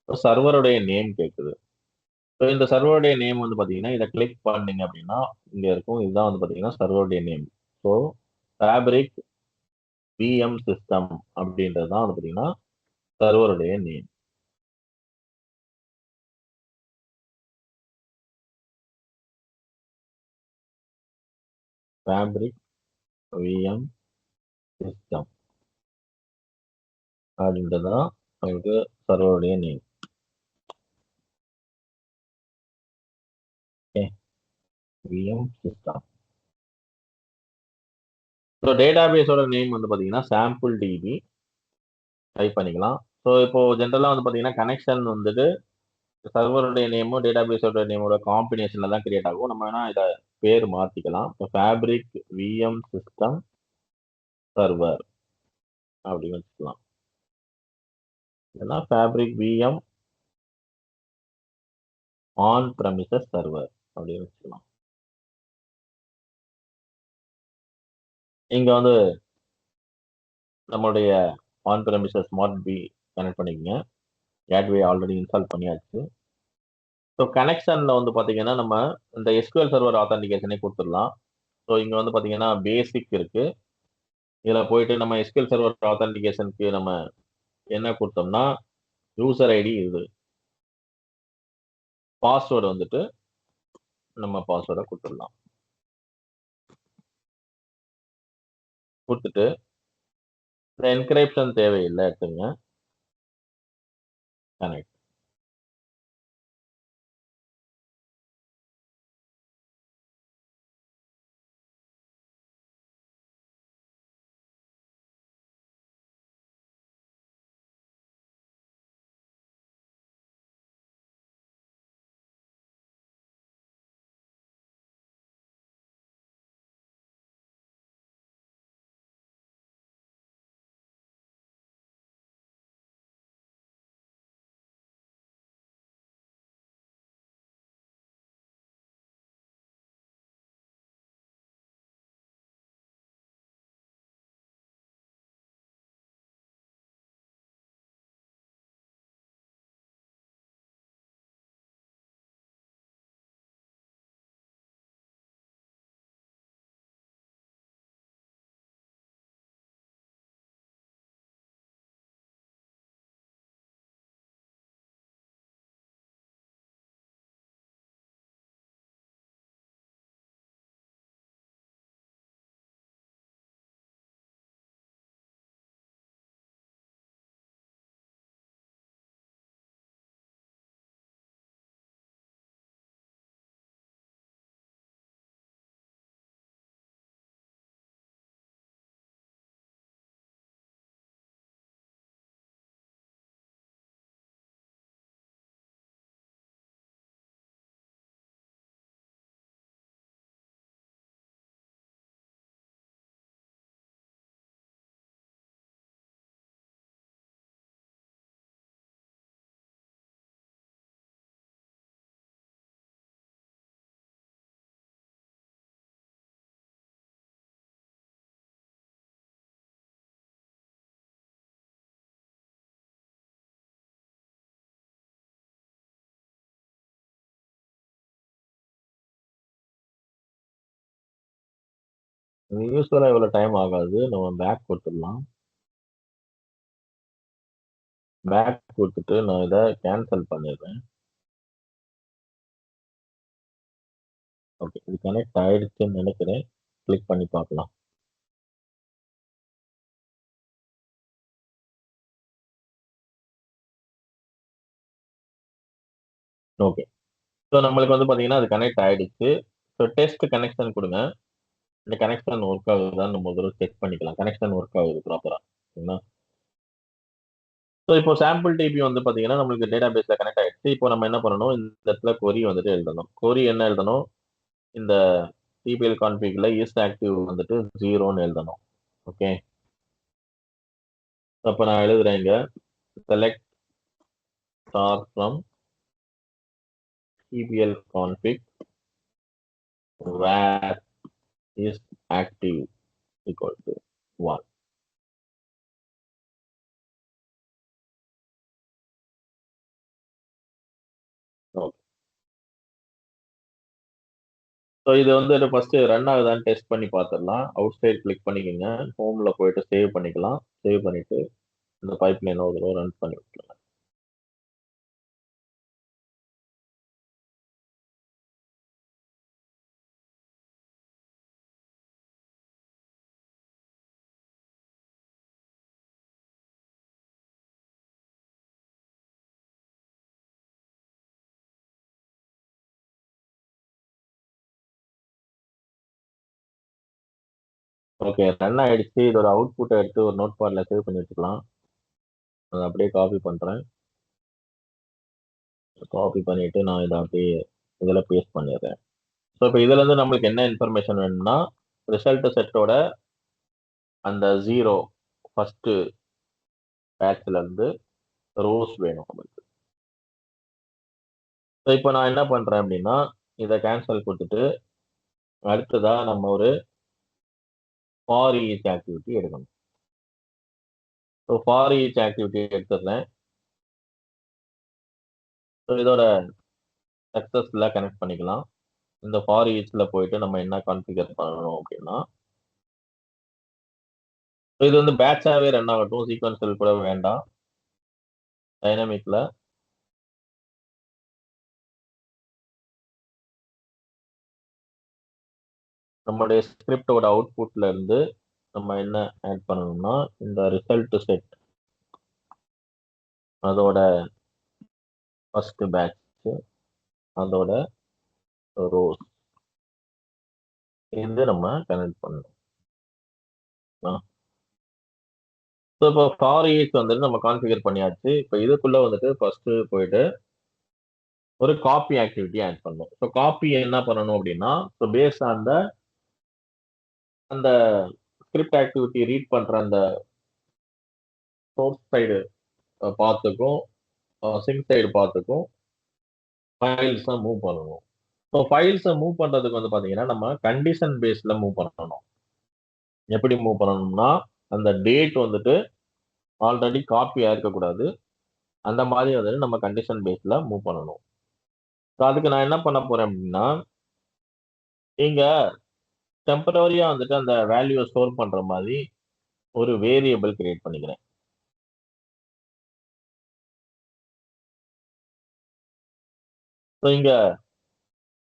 ஸோ சர்வருடைய நேம் கேட்குது. ஸோ இந்த சர்வருடைய நேம் வந்து பார்த்தீங்கன்னா, இதை கிளிக் பண்ணீங்க அப்படின்னா இங்க இருக்கும். இதுதான் வந்து பார்த்தீங்கன்னா சர்வருடைய name. So fabric VM system அப்படின்றது தான் வந்து பார்த்தீங்கன்னா சர்வருடைய நேம். ஃபேப்ரிக் விஎம் சிஸ்டம் அப்படின்றது தான் உங்களுக்கு சர்வருடைய name. Okay, VM system. So டேட்டாபேஸோட நேம் வந்து பார்த்தீங்கன்னா சாம்பிள் டிபி டைப் பண்ணிக்கலாம். ஸோ இப்போ ஜென்ரலாக வந்து பார்த்தீங்கன்னா கனெக்ஷன் வந்துட்டு சர்வருடைய நேமும் டேட்டாபேஸோட நேமோட காம்பினேஷன்ல தான் கிரியேட் ஆகும். நம்ம வேணா இதை பேர் மாத்திக்கலாம். இப்போ ஃபேப்ரிக் விஎம் சிஸ்டம் சர்வர் அப்படின்னு வச்சுக்கலாம். இல்லைன்னா fabric VM on premises server அப்படின்னு வச்சுக்கலாம். இங்க வந்து நம்மளுடைய on premises smart B connect பண்ணிக்கங்க. கேட்வே ஆல்ரெடி இன்ஸ்டால் பண்ணியாச்சு. ஸோ கனெக்ஷன்ல வந்து பார்த்தீங்கன்னா நம்ம இந்த எஸ்கியூஎல் சர்வர் ஆத்தன்டிகேஷனே கொடுத்துடலாம். ஸோ இங்க வந்து பார்த்தீங்கன்னா பேசிக் இருக்கு. இதில் போயிட்டு நம்ம எஸ்கியூஎல் சர்வர் ஆத்தன்டிகேஷனுக்கு நம்ம என்ன கொடுத்தோம்னா யூசர் ஐடி இது, பாஸ்வேர்டு வந்துட்டு நம்ம பாஸ்வேர்டை கொடுத்துடலாம். கொடுத்துட்டு இந்த என்கிரிப்ஷன் தேவையில்லை, எடுத்துங்க. கனெக்ட். யூஸ்வலா இவ்வளவு டைம் ஆகாது. நம்ம பேக் கொடுத்துடலாம். பேக் கொடுத்துட்டு நான் இதை கேன்சல் பண்ணிடுறேன். ஓகே, இது கனெக்ட் ஆயிடுச்சுன்னு நினைக்கிறேன். கிளிக் பண்ணி பார்க்கலாம். ஓகே, ஸோ நம்மளுக்கு வந்து பார்த்தீங்கன்னா அது கனெக்ட் ஆயிடுச்சு. ஸோ டெஸ்ட் கனெக்ஷன் கொடுங்க. இந்த கனெக்ஷன் ஒர்க் ஆகுதான்னு நம்ம ஒரு தடவை செக் பண்ணிக்கலாம். கனெக்ஷன் ஒர்க் ஆகுது ப்ராப்பரா. சரிங்களா? ஸோ இப்போ சாம்பிள் டிபி வந்து பார்த்தீங்கன்னா நம்மளுக்கு டேட்டா பேஸில் கனெக்ட் ஆயிடுச்சு. இப்போ நம்ம என்ன பண்ணணும், இந்த இடத்துல கொரி வந்துட்டு எழுதணும். கொரி என்ன எழுதணும், இந்த டிபிஎல் கான்ஃபிகில் இஸ் ஆக்டிவ் வந்துட்டு 0ன்னு எழுதணும். ஓகே, அப்போ நான் எழுதுறேன் இங்க select star from TBL config where is active equal to 1. Okay, so இது வந்து ஃபர்ஸ்ட் ரன் ஆகுதான்னு டெஸ்ட் பண்ணி பார்த்துடலாம். அவுட் சைட் கிளிக் பண்ணிக்கோங்க. ஹோம்ல போயிட்டு சேவ் பண்ணிக்கலாம். சேவ் பண்ணிட்டு இந்த பைப் லைன் ஒரு தடவை ரன் பண்ணி விட்டுருங்க. ஓகே, ரன் ஆயிடுச்சு. இதோட அவுட்புட்டை எடுத்து ஒரு நோட் பேட்ல சேவ் பண்ணி வச்சுக்கலாம். அதை அப்படியே காப்பி பண்றேன். காப்பி பண்ணிட்டு நான் இதை அப்படியே இதில் பேஸ்ட் பண்ணிடுறேன். ஸோ இப்போ இதுல இருந்து நம்மளுக்கு என்ன இன்ஃபர்மேஷன் வேணும்னா, ரிசல்ட் செட்டோட அந்த 0 ஃபர்ஸ்ட் பேட்ச்ல இருந்து ரோஸ் வேணும் நம்மளுக்கு. ஸோ இப்போ நான் என்ன பண்றேன் அப்படின்னா, இதை கேன்சல் கொடுத்துட்டு அடுத்ததா நம்ம ஒரு ஃபார் ஈச் ஆக்டிவிட்டி எடுக்கணும். ஸோ ஃபார் ஈச் ஆக்டிவிட்டி எடுத்துடுறேன். ஸோ இதோட சக்ஸஸ்ஃபுல்லாக கனெக்ட் பண்ணிக்கலாம். இந்த ஃபார் ஈச்ல போயிட்டு நம்ம என்ன கான்ஃபிகர் பண்ணணும் அப்படின்னா, இது வந்து பேட்சாவே ரன் ஆகட்டும், சீக்வன்ஸில் கூட வேண்டாம். டைனமிக்ல நம்மளுடைய ஸ்கிரிப்டோட அவுட்புட்ல இருந்து நம்ம என்ன ஆட் பண்ணணும்னா, இந்த ரிசல்ட் செட் அதோட ஃபர்ஸ்ட் பேட்ச் அதோட ரோஸ் இது நம்ம கனெக்ட் பண்ணணும். ஸோ இப்போ ஃபார் ஈச் வந்துட்டு நம்ம கான்ஃபிகர் பண்ணியாச்சு. இப்போ இதுக்குள்ள வந்துட்டு ஃபர்ஸ்ட் போயிட்டு ஒரு காப்பி ஆக்டிவிட்டி ஆட் பண்ணணும். ஸோ காப்பி என்ன பண்ணணும் அப்படின்னா, ஸோ பேஸ் ஆன் அந்த ஸ்கிரிப்ட் ஆக்டிவிட்டி ரீட் பண்ற அந்த சோர்ஸ் சைடு பார்த்துக்கும் சிங்க் சைடு பார்த்துக்கும் ஃபைல்ஸை மூவ் பண்ணணும். ஸோ ஃபைல்ஸை மூவ் பண்றதுக்கு வந்து பார்த்தீங்கன்னா நம்ம கண்டிஷன் பேஸ்ல மூவ் பண்ணணும். எப்படி மூவ் பண்ணணும்னா, அந்த டேட் வந்துட்டு ஆல்ரெடி காப்பி ஆயிருக்கக்கூடாது. அந்த மாதிரி வந்துட்டு நம்ம கண்டிஷன் பேஸ்ல மூவ் பண்ணணும். ஸோ அதுக்கு நான் என்ன பண்ண போறேன் அப்படின்னா, நீங்க டெம்பரரியா வந்துட்டு அந்த வேல்யூவை ஸ்டோர் பண்ற மாதிரி ஒரு வேரியபிள் கிரியேட் பண்ணிக்கிறேன். ஸோ இங்க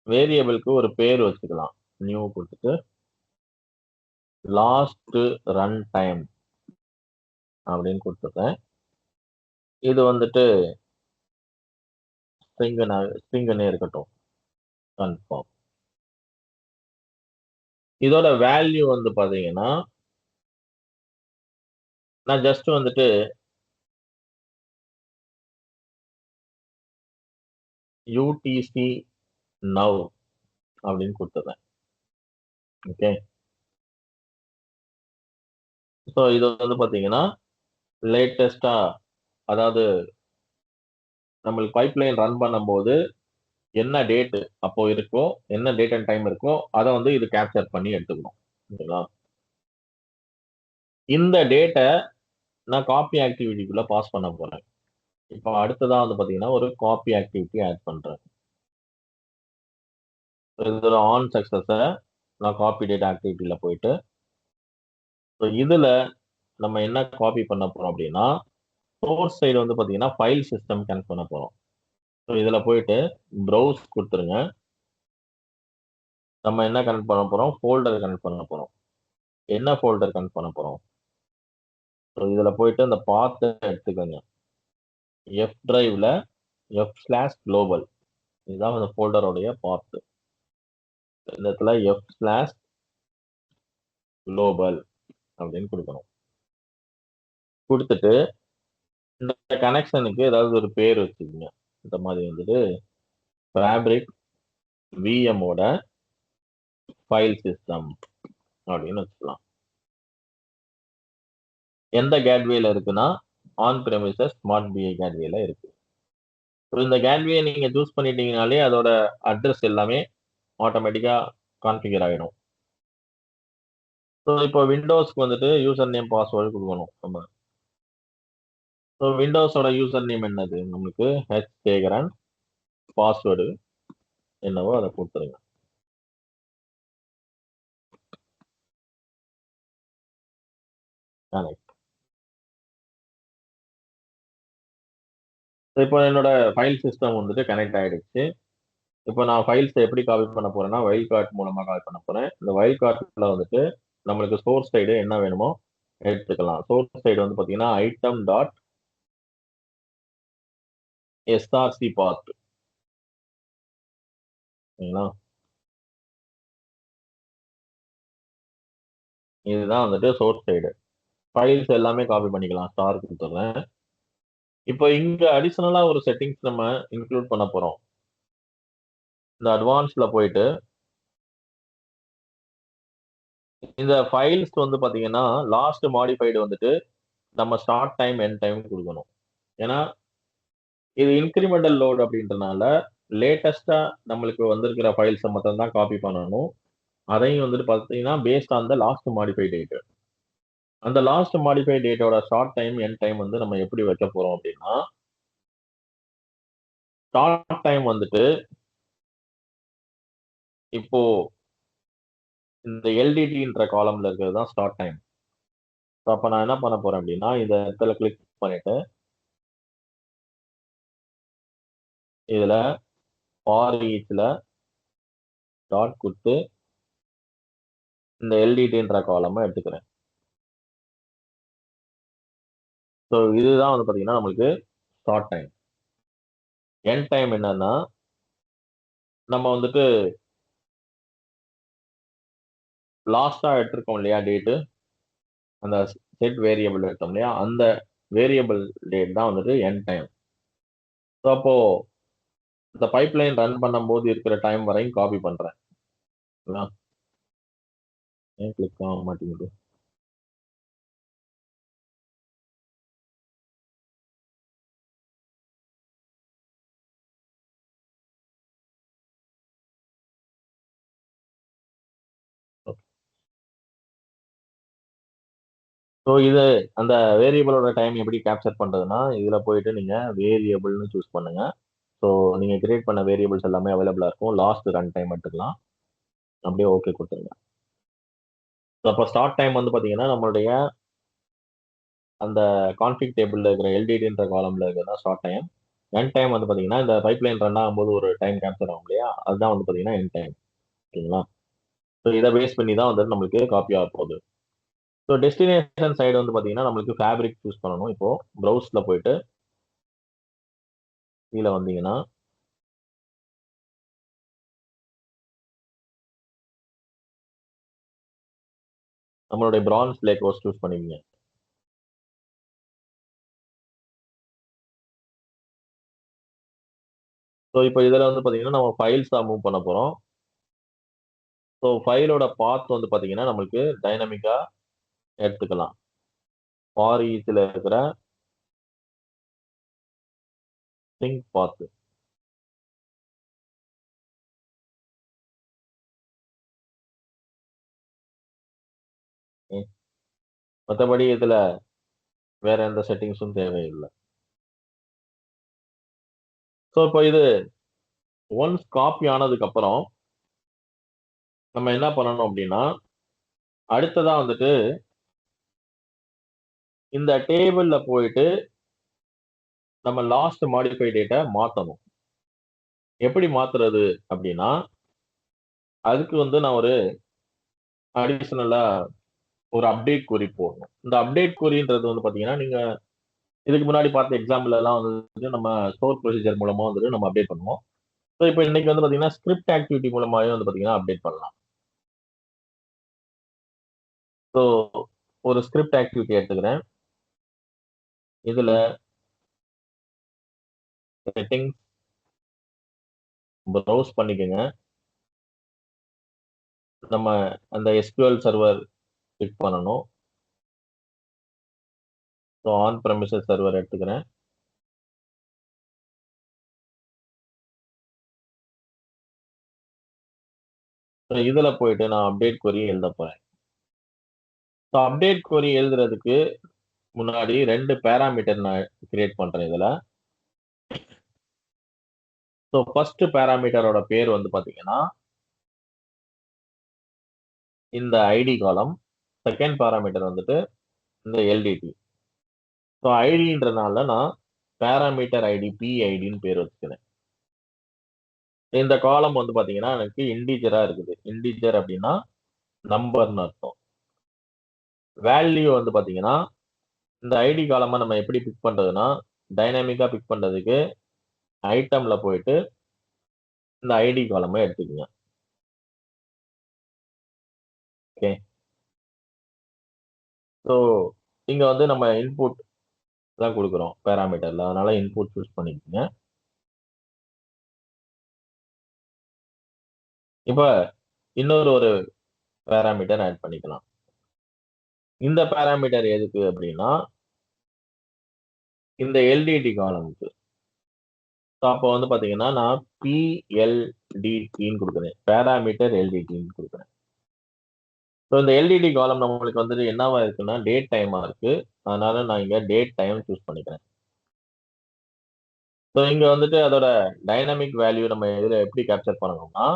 வேரியபிளுக்கு ஒரு பேர் வச்சுக்கலாம். நியூ கொடுத்துட்டு லாஸ்ட் ரன் டைம் அப்படின்னு கொடுத்துருக்கேன். இது வந்துட்டு ஸ்ட்ரிங்னே இருக்கட்டும். கன்ஃபார்ம். இதோட வேல்யூ வந்து பாத்தீங்கன்னா, நான் ஜஸ்ட் வந்துட்டு யூடிசி நவ் அப்படின்னு கொடுத்துறேன். ஓகே, ஸோ இது வந்து பாத்தீங்கன்னா லேட்டஸ்டா, அதாவது நம்மளுக்கு பைப்லைன் ரன் பண்ணும்போது என்ன டேட் அப்போ இருக்கோ, என்ன டேட் அண்ட் டைம் இருக்கோ அதை வந்து இது கேப்சர் பண்ணி எடுத்துக்கணும். ஓகேங்களா? இந்த டேட்டை நான் காப்பி ஆக்டிவிட்டிக்குள்ள பாஸ் பண்ண போறேன். இப்போ அடுத்ததா வந்து பாத்தீங்கன்னா ஒரு காப்பி ஆக்டிவிட்டி ஆட் பண்றேன். இதோட ஆன் சக்சஸை நான் காப்பி டேட்டா ஆக்டிவிட்டியில போயிட்டு ஸோ இதுல நம்ம என்ன காப்பி பண்ண போறோம் அப்படின்னா, சோர்ஸ் சைடு வந்து பாத்தீங்கன்னா ஃபைல் சிஸ்டம் கனெக்ட் பண்ண போறோம். ஸோ இதுல போயிட்டு ப்ரௌஸ் கொடுத்துருங்க. நம்ம என்ன கனெக்ட் பண்ண போறோம்? ஃபோல்டர் கனெக்ட் பண்ண போறோம். என்ன ஃபோல்டர் கனெக்ட் பண்ண போறோம்? ஸோ இதுல போயிட்டு அந்த பாத்தை எடுத்துக்கோங்க. எஃப் டிரைவ்ல f/global இதுதான் அந்த ஃபோல்டரோடைய பாத். இந்த இடத்துல f/global அப்படின்னு கொடுக்கணும். கொடுத்துட்டு இந்த கனெக்ஷனுக்கு ஏதாவது ஒரு பேர் வச்சுக்கோங்க. இந்த மாதிரி வந்துட்டு ஃபேப்ரிக் விஎம்மோட ஃபைல் சிஸ்டம் அப்படின்னு வச்சுக்கலாம். எந்த கேட்வேல இருக்குன்னா ஆன் பிரமிசஸ் ஸ்மார்ட் பிஐ கேட்வேல இருக்கு. இந்த கேட்வே நீங்க சூஸ் பண்ணிட்டீங்கனாலே அதோட அட்ரஸ் எல்லாமே ஆட்டோமேட்டிக்கா கான்ஃபிகர் ஆகிடும். ஸோ இப்போ விண்டோஸ்க்கு வந்துட்டு யூசர் நேம் பாஸ்வேர்டு கொடுக்கணும் நம்ம. ஸோ விண்டோஸோட யூசர் நேம் என்னது? நமக்கு ஹெச் சேகரன், பாஸ்வேர்டு என்னவோ அதை கொடுத்துருங்க. இப்போ என்னோட ஃபைல் சிஸ்டம் வந்துட்டு கனெக்ட் ஆயிடுச்சு. இப்போ நான் ஃபைல்ஸ் எப்படி காப்பி பண்ண போறேன்னா வைல்ட் கார்ட் மூலமா காப்பி பண்ண போறேன். இந்த வைல்ட் கார்ட்ல வந்துட்டு நம்மளுக்கு சோர்ஸ் சைடு என்ன வேணுமோ எடுத்துக்கலாம். சோர்ஸ் சைடு வந்து பாத்தீங்கன்னா ஐட்டம் டாட் எஸ்ஆர்சி பாத். சரிங்களா? இதுதான் வந்துட்டு சோர்ஸ் சைடு. ஃபைல்ஸ் எல்லாமே காப்பி பண்ணிக்கலாம். ஸ்டார் கொடுத்துட்றேன். இப்போ இங்க அடிஷனலா ஒரு செட்டிங்ஸ் நம்ம இன்க்ளூட் பண்ண போறோம். இந்த அட்வான்ஸ்ல போயிட்டு இந்த ஃபைல்ஸ் வந்து பாத்தீங்கன்னா லாஸ்ட் மாடிஃபைடு வந்துட்டு நம்ம ஸ்டார்ட் டைம் எண்ட் டைம் கொடுக்கணும். ஏன்னா இது இன்கிரிமெண்டல் லோட் அப்படின்றனால லேட்டஸ்டா நம்மளுக்கு வந்திருக்கிற ஃபைல்ஸை மட்டும் தான் காப்பி பண்ணணும். அதையும் வந்துட்டு பாத்தீங்கன்னா based on the last modify date. அந்த லாஸ்ட் மாடிஃபை டேட்டோட ஸ்டார்ட் டைம் எண்ட் டைம் வந்து நம்ம எப்படி வைக்க போறோம் அப்படின்னா, ஸ்டார்ட் டைம் வந்துட்டு இப்போ இந்த எல்டிடின்ற காலம்ல இருக்கிறது தான் ஸ்டார்ட் டைம். அப்ப நான் என்ன பண்ண போறேன் அப்படின்னா இந்த இடத்துல கிளிக் பண்ணிட்டு இதுல ஃபார் ஈச்ல டாட் கொடுத்து இந்த எல்டிடின்ற காலமை எடுத்துக்கிறேன். ஸோ இதுதான் வந்து பாத்தீங்கன்னா நம்மளுக்கு ஸ்டார்ட் டைம். எண்ட் டைம் என்னன்னா நம்ம வந்துட்டு லாஸ்டா எடுத்திருக்கோம் இல்லையா டேட்டு, அந்த செட் வேரியபிள் எடுத்தோம் இல்லையா, அந்த வேரியபிள் டேட் தான் வந்துட்டு எண்ட் டைம். ஸோ அப்போ இந்த பைப்லைன் ரன் பண்ணும்போது இருக்கிற டைம் வரையும் காப்பி பண்றேன். ஏன் கிளிக் ஆக மாட்டேங்குது? ஸோ இது அந்த வேரியபிளோட டைம் எப்படி கேப்சர் பண்றதுன்னா இதுல போயிட்டு நீங்க வேரியபிள்னு சூஸ் பண்ணுங்க. ஸோ நீங்க கிரியேட் பண்ண வேரியபிள்ஸ் எல்லாமே அவைலபிளா இருக்கும். லாஸ்ட் ரன் டைம் எடுத்துக்கலாம். அப்படியே ஓகே கொடுத்துருங்க. அப்போ ஸ்டார்ட் டைம் வந்து பாத்தீங்கன்னா நம்மளுடைய அந்த கான்ஃபிக் டேபிள்ல இருக்கிற எல்டிடின்ற காலம்ல இருக்கிறதா ஸ்டார்ட் டைம். என் டைம் வந்து பாத்தீங்கன்னா இந்த பைப்லைன் ரன் ஆகும்போது ஒரு டைம் கேப்சர் ஆகும் இல்லையா, அதுதான் வந்து பாத்தீங்கன்னா என் டைம். ஓகேங்களா? ஸோ இதை பேஸ் பண்ணி தான் வந்து நம்மளுக்கு காப்பி ஆக போகுது. ஸோ டெஸ்டினேஷன் சைடு வந்து பாத்தீங்கன்னா நம்மளுக்கு ஃபேப்ரிக் சூஸ் பண்ணணும். இப்போ ப்ரௌஸ்ல போயிட்டு கீழே வந்தீங்கன்னா நம்மளுடைய பிரான்ஸ் லேக் ஹோஸ்ட் சூஸ் பண்ணிக்கங்க. ஸோ இப்போ இதுல வந்து பாத்தீங்கன்னா நம்ம ஃபைல்ஸ் தான் மூவ் பண்ண போறோம். ஸோ ஃபைலோட பாத் வந்து பாத்தீங்கன்னா நம்மளுக்கு டைனமிக்கா எடுத்துக்கலாம். ஃபார் ஈச்ல இருக்கிற சிங்க் பாத். மற்றபடி இதுல வேற எந்த செட்டிங்ஸும் தேவையில்லை. ஸோ இப்போ இது ஒன்ஸ் காப்பி ஆனதுக்கு அப்புறம் நம்ம என்ன பண்ணணும் அப்படின்னா அடுத்ததா வந்துட்டு இந்த டேபிள்ல போயிட்டு நம்ம லாஸ்ட் மாடிஃபை டேட்டை மாத்தணும். எப்படி மாத்துறது அப்படின்னா, அதுக்கு நான் ஒரு அடிஷனலா ஒரு அப்டேட் கொரி போடணும். இந்த அப்டேட் கொரின்றது பாத்தீங்கன்னா, நீங்க இதுக்கு முன்னாடி பார்த்த எக்ஸாம்பிள் எல்லாம் நம்ம ஸ்டோர் ப்ரொசீஜர் மூலமா நம்ம அப்டேட் பண்ணுவோம். ஸோ இப்போ இன்னைக்கு பாத்தீங்கன்னா ஸ்கிரிப்ட் ஆக்டிவிட்டி மூலமாவே பாத்தீங்கன்னா அப்டேட் பண்ணலாம். ஸோ ஒரு ஸ்கிரிப்ட் ஆக்டிவிட்டி எடுத்துக்கிறேன். இதுல செட்டிங்ஸ் ப்ரௌஸ் பண்ணிக்கோங்க. நம்ம அந்த எஸ்கியூஎல் சர்வர் கிளிக் பண்ணணும். ஸோ ஆன் ப்ரெமிசஸ் சர்வர் எடுத்துக்கிறேன். இதுல போயிட்டு நான் அப்டேட் கொரி எழுத போறேன். ஸோ அப்டேட் கொரி எழுதுறதுக்கு முன்னாடி 2 பேராமீட்டர் நான் கிரியேட் பண்றேன் இதுல. ஸோ ஃபர்ஸ்ட் பேராமீட்டரோட பேர் பாத்தீங்கன்னா இந்த ஐடி காலம். செகண்ட் பேராமீட்டர் இந்த எல்டிடி. ஸோ ஐடின்றனால நான் பேராமீட்டர் ஐடி பிஐடின்னு பேர் வச்சுக்கிறேன். இந்த காலம் பாத்தீங்கன்னா எனக்கு இன்டிஜரா இருக்குது. இன்டிஜர் அப்படின்னா நம்பர்னு அர்த்தம். வேல்யூ பாத்தீங்கன்னா இந்த ஐடி காலமா நம்ம எப்படி பிக் பண்றதுன்னா, டைனாமிக்கா பிக் பண்றதுக்கு ஐட்டம்ல போயிட்டு இந்த ஐடி காலமா எடுத்துக்கோங்க. ஓகே. ஸோ இங்க நம்ம இன்புட் தான் கொடுக்குறோம் பேராமீட்டர்ல. அதனால இன்புட் சூஸ் பண்ணிக்கோங்க. இப்ப இன்னொரு ஒரு பேராமீட்டர் ஆட் பண்ணிக்கலாம். இந்த பேராமீட்டர் எதுக்கு அப்படின்னா இந்த எல்டிடி காலமுக்கு. அப்போ பாத்தீங்கன்னா நான் பிஎல்டிடின்னு கொடுக்குறேன். பேராமீட்டர் எல்டிடின்னு கொடுக்குறேன். ஸோ இந்த எல்டிடி காலம் நம்மளுக்கு என்னவா இருக்குன்னா டேட் டைமா இருக்கு. அதனால நான் இங்க டேட் டைம் சூஸ் பண்ணிக்கிறேன். ஸோ இங்க அதோட டைனமிக் வேல்யூ நம்ம இதுல எப்படி கேப்சர் பண்ணணும்னா,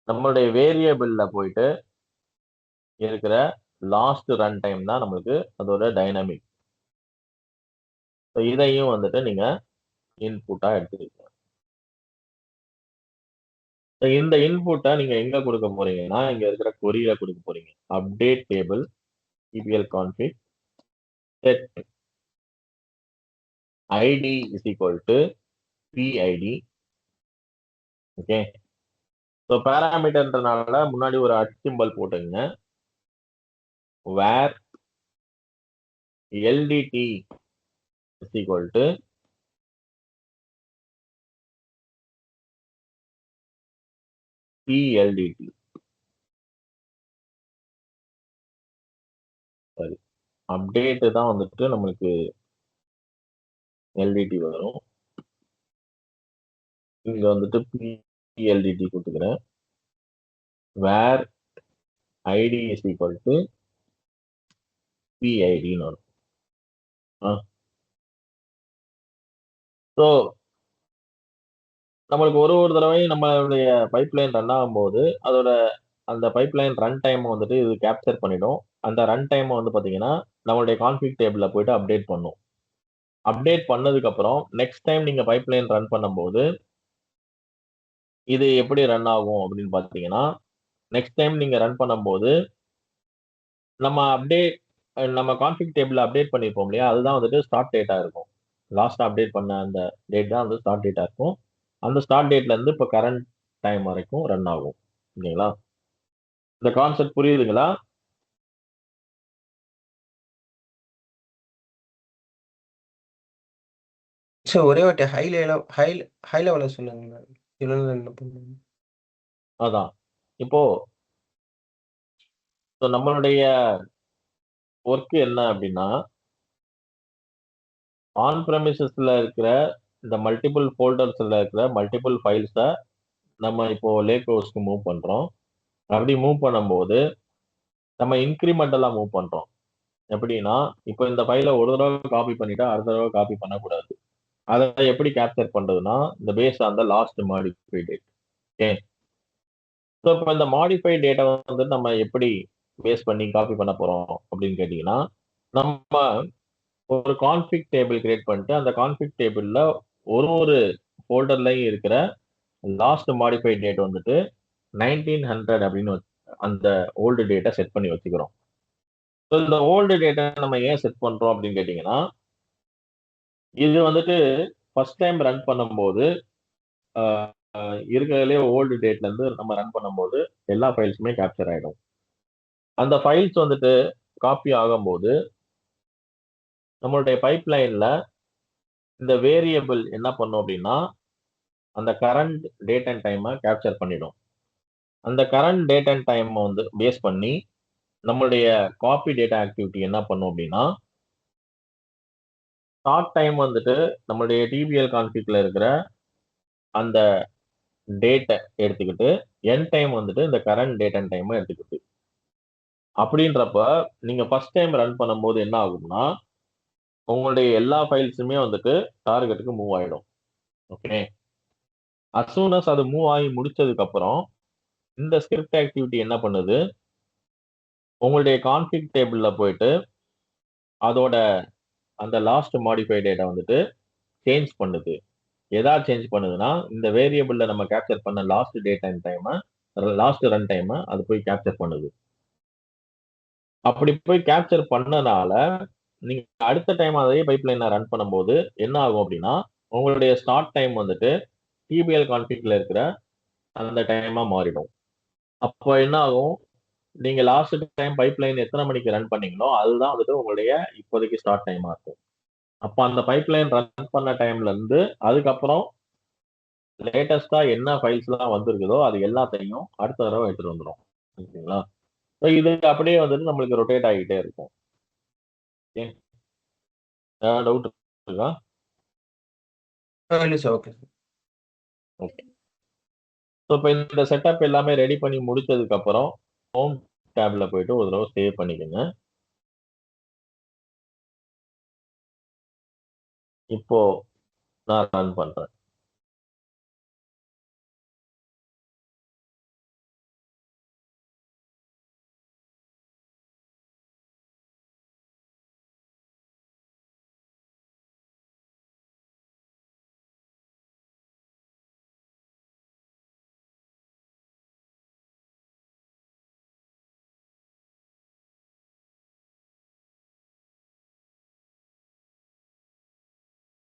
நம்மளுடைய வேரியபிள்ல போயிட்டு இருக்கிற லாஸ்ட் ரன் டைம் தான் நம்மளுக்கு அதோட டைனமிக். ஸோ இதையும் நீங்க இன்புட்டா எடுத்துக்கீங்க. இந்த இன்புட்டை நீங்க எங்க கொடுக்க போறீங்கன்னா, இங்க இருக்கிற கொரியில கொடுக்க போறீங்க. Update table EPL config set id is equal to PID. Okay. So பேராமீட்டர்ன்றனால முன்னாடி ஒரு சிம்பல் போட்டுங்க. where LDT is equal to PLDT. சரி, அப்டேட் தான் நம்மளுக்கு LDT வரும். இங்க PLDT கொடுத்துக்கிறேன். where ID is equal to PIDன்னு வரும். ஸோ நம்மளுக்கு ஒரு தடவையும் நம்மளுடைய பைப்லைன் ரன் ஆகும்போது அதோட அந்த பைப்லைன் ரன் டைம் இது கேப்சர் பண்ணிடும். அந்த ரன் டைம் பாத்தீங்கன்னா நம்மளுடைய கான்ஃபிக் டேபிள்ல போயிட்டு அப்டேட் பண்ணும். அப்டேட் பண்ணதுக்கு அப்புறம் நெக்ஸ்ட் டைம் நீங்க பைப்லைன் ரன் பண்ணும்போது இது எப்படி ரன் ஆகும் அப்படின்னு பாத்தீங்கன்னா, நெக்ஸ்ட் டைம் நீங்க ரன் பண்ணும்போது நம்ம கான்ஃபிக் டேபிள்ல அப்டேட் பண்ணிருப்போம் இல்லையா, அதுதான் ஸ்டார்ட் டேட்டா இருக்கும். லாஸ்ட் அப்டேட் பண்ண அந்த டேட் தான் ஸ்டார்ட் டேட்டா இருக்கும். அந்த ஸ்டார்ட் டேட்ல இருந்து இப்ப கரண்ட் டைம் வரைக்கும் ரன் ஆகும். ஓகேங்களா? இந்த கான்செப்ட் புரியுதுங்களா? சார் ஒரே வாட்டி ஹை லெவல்ல சொல்லுங்க. என்ன பண்ணுங்க. அதான். இப்போ நம்மளுடைய ஒர்க் என்ன அப்படின்னா, ஆன் ப்ரெமிசஸ்ல இருக்கிற இந்த மல்டிபிள் ஃபோல்டர்ஸ்ல இருக்கிற மல்டிபிள் ஃபைல்ஸை நம்ம இப்போ லேக் ஹவுஸ்க்கு மூவ் பண்றோம். அப்படி மூவ் பண்ணும்போது நம்ம இன்கிரிமெண்டலா மூவ் பண்றோம். எப்படின்னா, இப்போ இந்த ஃபைலை ஒரு தடவை காப்பி பண்ணிட்டா அடுத்த தடவை காப்பி பண்ணக்கூடாது. அதை எப்படி கேப்சர் பண்றதுன்னா, இந்த base on the last modify date. Okay. So இப்போ இந்த மாடிஃபை டேட்டா நம்ம எப்படி பேஸ் பண்ணி காப்பி பண்ண போறோம் அப்படின்னு கேட்டீங்கன்னா, நம்ம ஒரு கான்ஃபிக் டேபிள் கிரியேட் பண்ணிட்டு அந்த கான்ஃபிக் டேபிள்ல ஒரு ஃபோல்டர்லயும் இருக்கிற லாஸ்ட் மாடிஃபைட் டேட் வந்துட்டு 1900 அப்படின்னு அந்த ஓல்டு டேட்டை செட் பண்ணி வச்சுக்கிறோம். ஸோ இந்த ஓல்டு டேட்டை நம்ம ஏன் செட் பண்றோம் அப்படின்னு கேட்டீங்கன்னா, இது வந்துட்டு ஃபர்ஸ்ட் டைம் ரன் பண்ணும்போது இருக்கிறதுலே ஓல்டு டேட்ல இருந்து நம்ம ரன் பண்ணும்போது எல்லா ஃபைல்ஸுமே கேப்சர் ஆயிடும். அந்த ஃபைல்ஸ் வந்துட்டு காப்பி ஆகும்போது நம்மளுடைய பைப்லைன்ல இந்த வேரியபிள் என்ன பண்ணும் அப்படின்னா, அந்த கரண்ட் டேட் அண்ட் டைமை கேப்சர் பண்ணிடும். அந்த கரண்ட் டேட் அண்ட் டைம் வந்து பேஸ் பண்ணி நம்மளுடைய காப்பி டேட்டா ஆக்டிவிட்டி என்ன பண்ணும் அப்படின்னா, ஸ்டார்ட் டைம் வந்துட்டு நம்மளுடைய டிபிஎல் கான்ஃபிக்ல இருக்கிற அந்த டேட்டை எடுத்துக்கிட்டு என் டைம் வந்துட்டு இந்த கரண்ட் டேட் அண்ட் டைமை எடுத்துக்கிட்டு, அப்படின்றப்ப நீங்க ஃபர்ஸ்ட் டைம் ரன் பண்ணும்போது என்ன ஆகும்னா, உங்களுடைய எல்லா ஃபைல்ஸுமே வந்துட்டு டார்கெட்டுக்கு மூவ் ஆயிடும். ஓகே. அஸ் சூன் அஸ் அது மூவ் ஆகி முடிச்சதுக்கு அப்புறம் இந்த ஸ்கிரிப்ட் ஆக்டிவிட்டி என்ன பண்ணுது, உங்களுடைய கான்ஃபிக் டேபிள்ல போயிட்டு அதோட அந்த லாஸ்ட் மாடிஃபை டேட்டா வந்துட்டு சேஞ்ச் பண்ணுது. எதா சேஞ்ச் பண்ணுதுன்னா, இந்த வேரியபிள்ல நம்ம கேப்சர் பண்ண லாஸ்ட் டேட் அண்ட் டைமை, லாஸ்ட் ரன் டைமை அது போய் கேப்சர் பண்ணுது. அப்படி போய் கேப்சர் பண்ணனால நீங்க அடுத்த டைம் அதே பைப்லைனை ரன் பண்ணும்போது என்ன ஆகும் அப்படின்னா, உங்களுடைய ஸ்டார்ட் டைம் வந்துட்டு டிபிஎல் கான்ஃபிக்ல இருக்கிற அந்த டைமா மாறிடும். அப்போ என்ன ஆகும், நீங்க லாஸ்ட் டைம் பைப்லைன் எத்தனை மணிக்கு ரன் பண்ணீங்களோ அதுதான் வந்துட்டு உங்களுடைய இப்போதைக்கு ஸ்டார்ட் டைமா இருக்கும். அப்ப அந்த பைப்லைன் ரன் பண்ண டைம்ல இருந்து அதுக்கப்புறம் லேட்டஸ்டா என்ன ஃபைல்ஸ்லாம் வந்திருக்குதோ அது எல்லாத்தையும் அடுத்த தடவை எடுத்துட்டு வந்துரும். ஓகேங்களா? ஸோ இது அப்படியே வந்துட்டு நம்மளுக்கு ரொட்டேட் ஆகிட்டே இருக்கும். ஓகே. ஏதாவது டவுட் இருக்கா? இல்ல sir. Okay sir. Okay. So இப்போ இந்த செட்டப் எல்லாமே ரெடி பண்ணி முடிச்சதுக்கு அப்புறம் ஹோம் டேப்ல போயிட்டு ஒரு தடவை சேவ் பண்ணிக்கோங்க. இப்போ நான் ரன் பண்றேன்.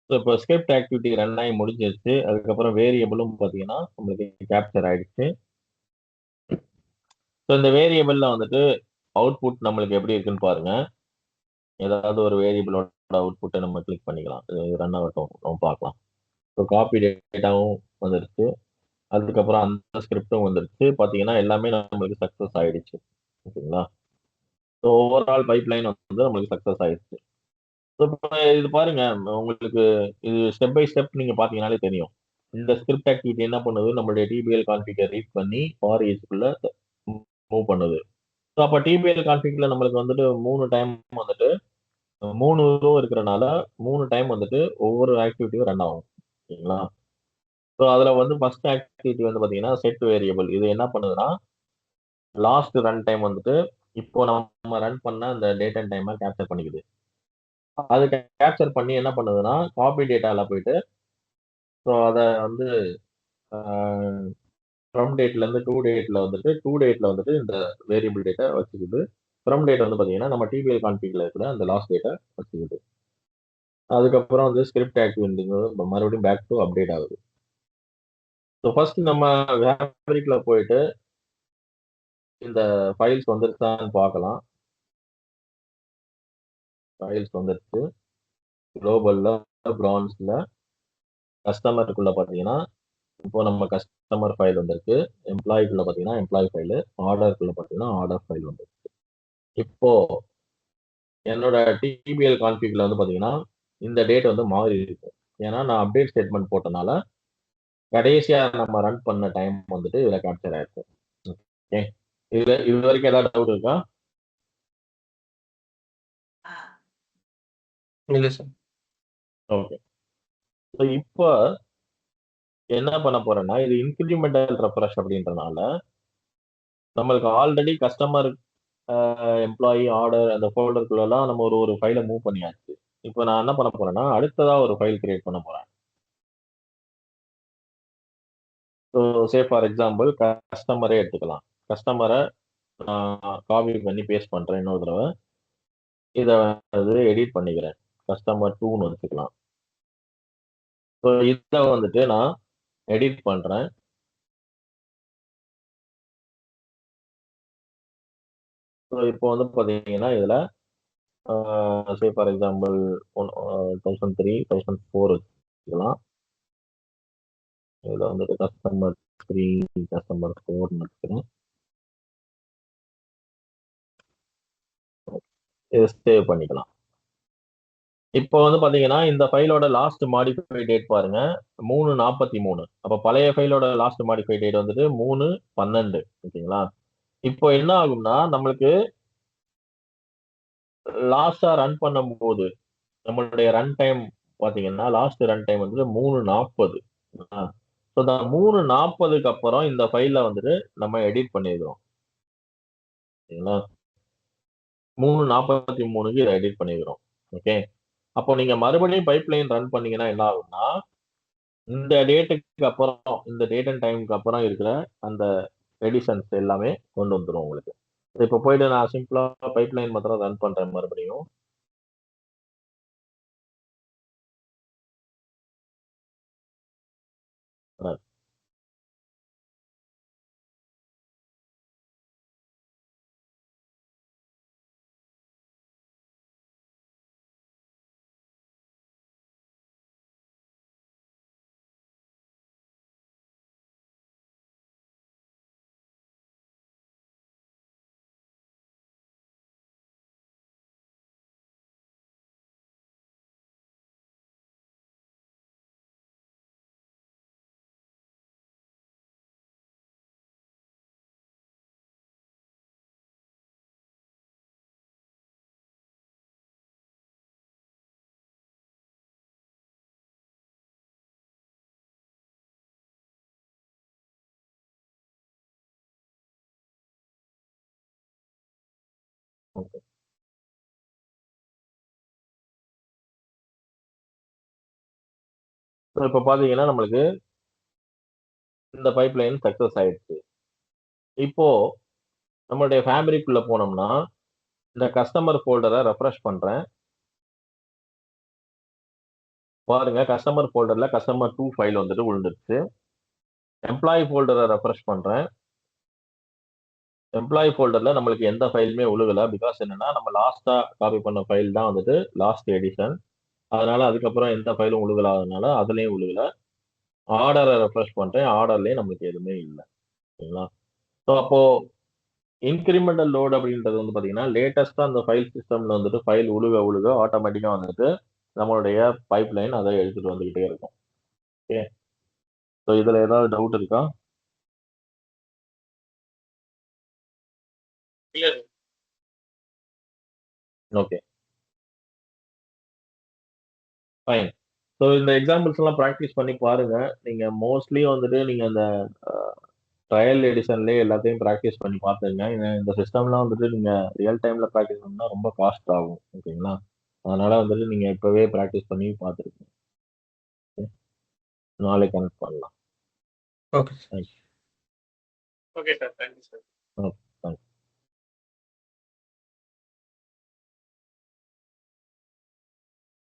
ஸோ இப்போ ஸ்கிரிப்ட் ஆக்டிவிட்டி ரன் ஆகி முடிஞ்சிருச்சு. அதுக்கப்புறம் வேரியபிளும் பார்த்தீங்கன்னா நம்மளுக்கு கேப்சர் ஆயிடுச்சு. ஸோ இந்த வேரியபிள்ல வந்துட்டு அவுட்புட் நம்மளுக்கு எப்படி இருக்குன்னு பாருங்க. ஏதாவது ஒரு வேரியபிளோட அவுட்புட்டை நம்ம கிளிக் பண்ணிக்கலாம். ரன் ஆகட்டும், நம்ம பார்க்கலாம். ஸோ காப்பி டேட்டாவும் வந்துருச்சு. அதுக்கப்புறம் அந்த ஸ்கிரிப்டும் வந்துருச்சு. பார்த்தீங்கன்னா எல்லாமே நம்மளுக்கு சக்ஸஸ் ஆயிடுச்சு. ஓகேங்களா? ஸோ ஓவரால் பைப்லைன் வந்து நம்மளுக்கு சக்ஸஸ் ஆயிடுச்சு. ஸோ இப்போ இது பாருங்க, உங்களுக்கு இது ஸ்டெப் பை ஸ்டெப் நீங்க பார்த்தீங்கன்னாலே தெரியும். இந்த ஸ்கிரிப்ட் ஆக்டிவிட்டி என்ன பண்ணுது, நம்மளுடைய டிபிஎல் கான்ஃபிகர் ரீட் பண்ணி ஃபார் ஈச்க்குள்ள மூவ் பண்ணுது. ஸோ அப்போ டிபிஎல் கான்ஃபிக்ல நம்மளுக்கு வந்துட்டு 3 டைம் வந்துட்டு 3 ரோ இருக்கிறனால 3 டைம் வந்துட்டு ஒவ்வொரு ஆக்டிவிட்டியும் ரன் ஆகும். ஓகேங்களா? ஸோ அதுல வந்து ஃபர்ஸ்ட் ஆக்டிவிட்டி வந்து பாத்தீங்கன்னா செட் வேரியபிள். இது என்ன பண்ணுதுன்னா, லாஸ்ட் ரன் டைம் வந்துட்டு இப்போ நம்ம ரன் பண்ண அந்த டேட் அண்ட் டைமை கேப்சர் பண்ணிக்குது. அது கேப்சர் பண்ணி என்ன பண்ணுதுன்னா, காப்பி டேட்டால போயிட்டு ஸோ அதை வந்து ஃப்ரம் டேட்ல இருந்து டூ டேட்ல வந்துட்டு இந்த வேரியபிள் டேட்டா வச்சுக்குது. ஃப்ரம் டேட் வந்து பாத்தீங்கன்னா நம்ம டிபிஎல் கான்ஃபிக்ல இருக்கிற அந்த லாஸ்ட் டேட்டா வச்சுக்குது. அதுக்கப்புறம் வந்து ஸ்கிரிப்ட் ஆக்டிவிட்டி மறுபடியும் பேக் டு அப்டேட் ஆகுது. ஸோ ஃபர்ஸ்ட் நம்ம ஃபேப்ரிக்ல போயிட்டு இந்த ஃபைல்ஸ் வந்துருச்சான்னு பார்க்கலாம். ஃபைல்ஸ் வந்துருச்சு. குளோபல்ல பிரான்ஸ்ல கஸ்டமருக்குள்ள பார்த்தீங்கன்னா இப்போ நம்ம கஸ்டமர் ஃபைல் வந்திருக்கு. எம்ப்ளாய்க்குள்ள பார்த்தீங்கன்னா எம்ப்ளாய் ஃபைலு, ஆர்டருக்குள்ள பார்த்தீங்கன்னா ஆர்டர் ஃபைல் வந்திருக்கு. இப்போ என்னோட டிபிஎல் கான்ஃபிக்ல வந்து பார்த்தீங்கன்னா இந்த டேட் வந்து மாறி இருக்கும். ஏன்னா நான் அப்டேட் ஸ்டேட்மெண்ட் போட்டனால கடைசியா நம்ம ரன் பண்ண டைம் வந்துட்டு இதுல கேப்சர் ஆயிருக்கும். ஓகே. இது வரைக்கும் ஏதாவது டவுட் இருக்கா? இல்ல சார். ஓகே. ஸோ இப்போ என்ன பண்ண போறேன்னா, இது இன்கிரிமெண்டல் ரெஃப்ரெஷ் அப்படின்றனால நம்மளுக்கு ஆல்ரெடி கஸ்டமர் எம்ப்ளாயி ஆர்டர் அந்த ஃபோல்டருக்குள்ளலாம் நம்ம ஒரு ஃபைலை மூவ் பண்ணியாச்சு. இப்போ நான் என்ன பண்ண போறேன்னா, அடுத்ததா ஒரு ஃபைல் கிரியேட் பண்ண போறேன். ஸோ சே ஃபார் எக்ஸாம்பிள் கஸ்டமரே எடுத்துக்கலாம். கஸ்டமரை நான் காப்பி பண்ணி பேஸ்ட் பண்றேன் இன்னொரு தடவை. இதை வந்து எடிட் பண்ணிக்கிறேன். கஸ்டமர் 2ன்னு வச்சுக்கலாம். ஸோ இதை வந்துட்டு நான் எடிட் பண்றேன். ஸோ இப்போ வந்து பார்த்தீங்கன்னா இதில் சே ஃபார் எக்ஸாம்பிள் 1003 1004 வச்சுக்கலாம். இதில் வந்துட்டு கஸ்டமர் 3 கஸ்டமர் 4ன்னு வச்சுக்கிறேன். இதை சேவ் பண்ணிக்கலாம். இப்போ வந்து பாத்தீங்கன்னா இந்த ஃபைலோட லாஸ்ட் மாடிஃபை டேட் பாருங்க 3/43. அப்ப பழைய ஃபைலோட லாஸ்ட் மாடிஃபை டேட் வந்துட்டு 3/12. ஓகேங்களா? இப்போ என்ன ஆகும்னா நம்மளுக்கு லாஸ்டா ரன் பண்ணும்போது நம்மளுடைய ரன் டைம் பாத்தீங்கன்னா லாஸ்ட் ரன் டைம் வந்து 3:40. ஸோ இந்த 3:40க்கு அப்புறம் இந்த ஃபைல வந்துட்டு நம்ம எடிட் பண்ணிடுறோம். ஓகேங்களா? 3:43க்கு இதை எடிட் பண்ணிடுறோம். ஓகே. அப்போ நீங்க மறுபடியும் பைப்லைன் ரன் பண்ணீங்கன்னா என்ன ஆகும்னா இந்த டேட்டுக்கு அப்புறம் இந்த டேட் அண்ட் டைமுக்கு அப்புறம் இருக்கிற அந்த எடிஷன்ஸ் எல்லாமே கொண்டு வந்துரும் உங்களுக்கு. இப்போ போயிட்டு நான் சிம்பிளா பைப்லைன் மாத்திரம் ரன் பண்றேன் மறுபடியும். அஹ் okay. So இப்போ பாத்தீங்கன்னா நம்மளுக்கு இந்த பைப்லைன் சக்சஸ் ஆயிடுச்சு. இப்போ நம்மளுடைய ஃபேப்ரிக்குள்ள போனோம்னா இந்த கஸ்டமர் ஃபோல்டரை ரெஃப்ரெஷ் பண்றேன். பாருங்க கஸ்டமர் ஃபோல்டர்ல கஸ்டமர் 2 ஃபைல் வந்துட்டு விழுந்துருச்சு. எம்ப்ளாயி ஃபோல்டரை ரெஃப்ரெஷ் பண்றேன். எம்ப்ளாயி ஃபோல்டர்ல நம்மளுக்கு எந்த ஃபைலுமே உழுகல. பிகாஸ் என்னன்னா நம்ம லாஸ்டா காப்பி பண்ண ஃபைல் தான் வந்துட்டு லாஸ்ட் எடிஷன். அதனால அதுக்கப்புறம் எந்த ஃபைலும் உழுகலாதனால அதுலயும் உழுகல. ஆர்டரை ரெஃப்ரெஷ் பண்றேன். ஆர்டர்லயும் நம்மளுக்கு எதுவுமே இல்லை. சரிங்களா? ஸோ அப்போ இன்கிரிமெண்டல் லோட் அப்படின்றது வந்து பாத்தீங்கன்னா லேட்டஸ்டா அந்த ஃபைல் சிஸ்டம்ல வந்துட்டு ஃபைல் உழுக உழுக ஆட்டோமேட்டிக்கா வந்துட்டு நம்மளுடைய பைப்லைன் அதை எடுத்துட்டு வந்துகிட்டே இருக்கும். ஓகே. ஸோ இதுல ஏதாவது டவுட் இருக்கா? Okay, fine. ஸோ இந்த எக்ஸாம்பிள்ஸ் எல்லாம் ப்ராக்டிஸ் பண்ணி பாருங்க. நீங்க மோஸ்ட்லி வந்துட்டு நீங்க அந்த ட்ரையல் எடிஷன்லயே எல்லாத்தையும் ப்ராக்டிஸ் பண்ணி பார்த்துங்க. இந்த சிஸ்டம்லாம் வந்துட்டு நீங்க ரியல் டைம்ல ப்ராக்டிஸ் பண்ணா ரொம்ப காஸ்ட் ஆகும். ஓகேங்களா? அதனால வந்துட்டு நீங்க இப்பவே ப்ராக்டிஸ் பண்ணி பார்த்துருக்கீங்க. நாளைக்கு கனெக்ட் பண்ணலாம். Okay. Thank you. Okay sir. Thank you sir. Okay.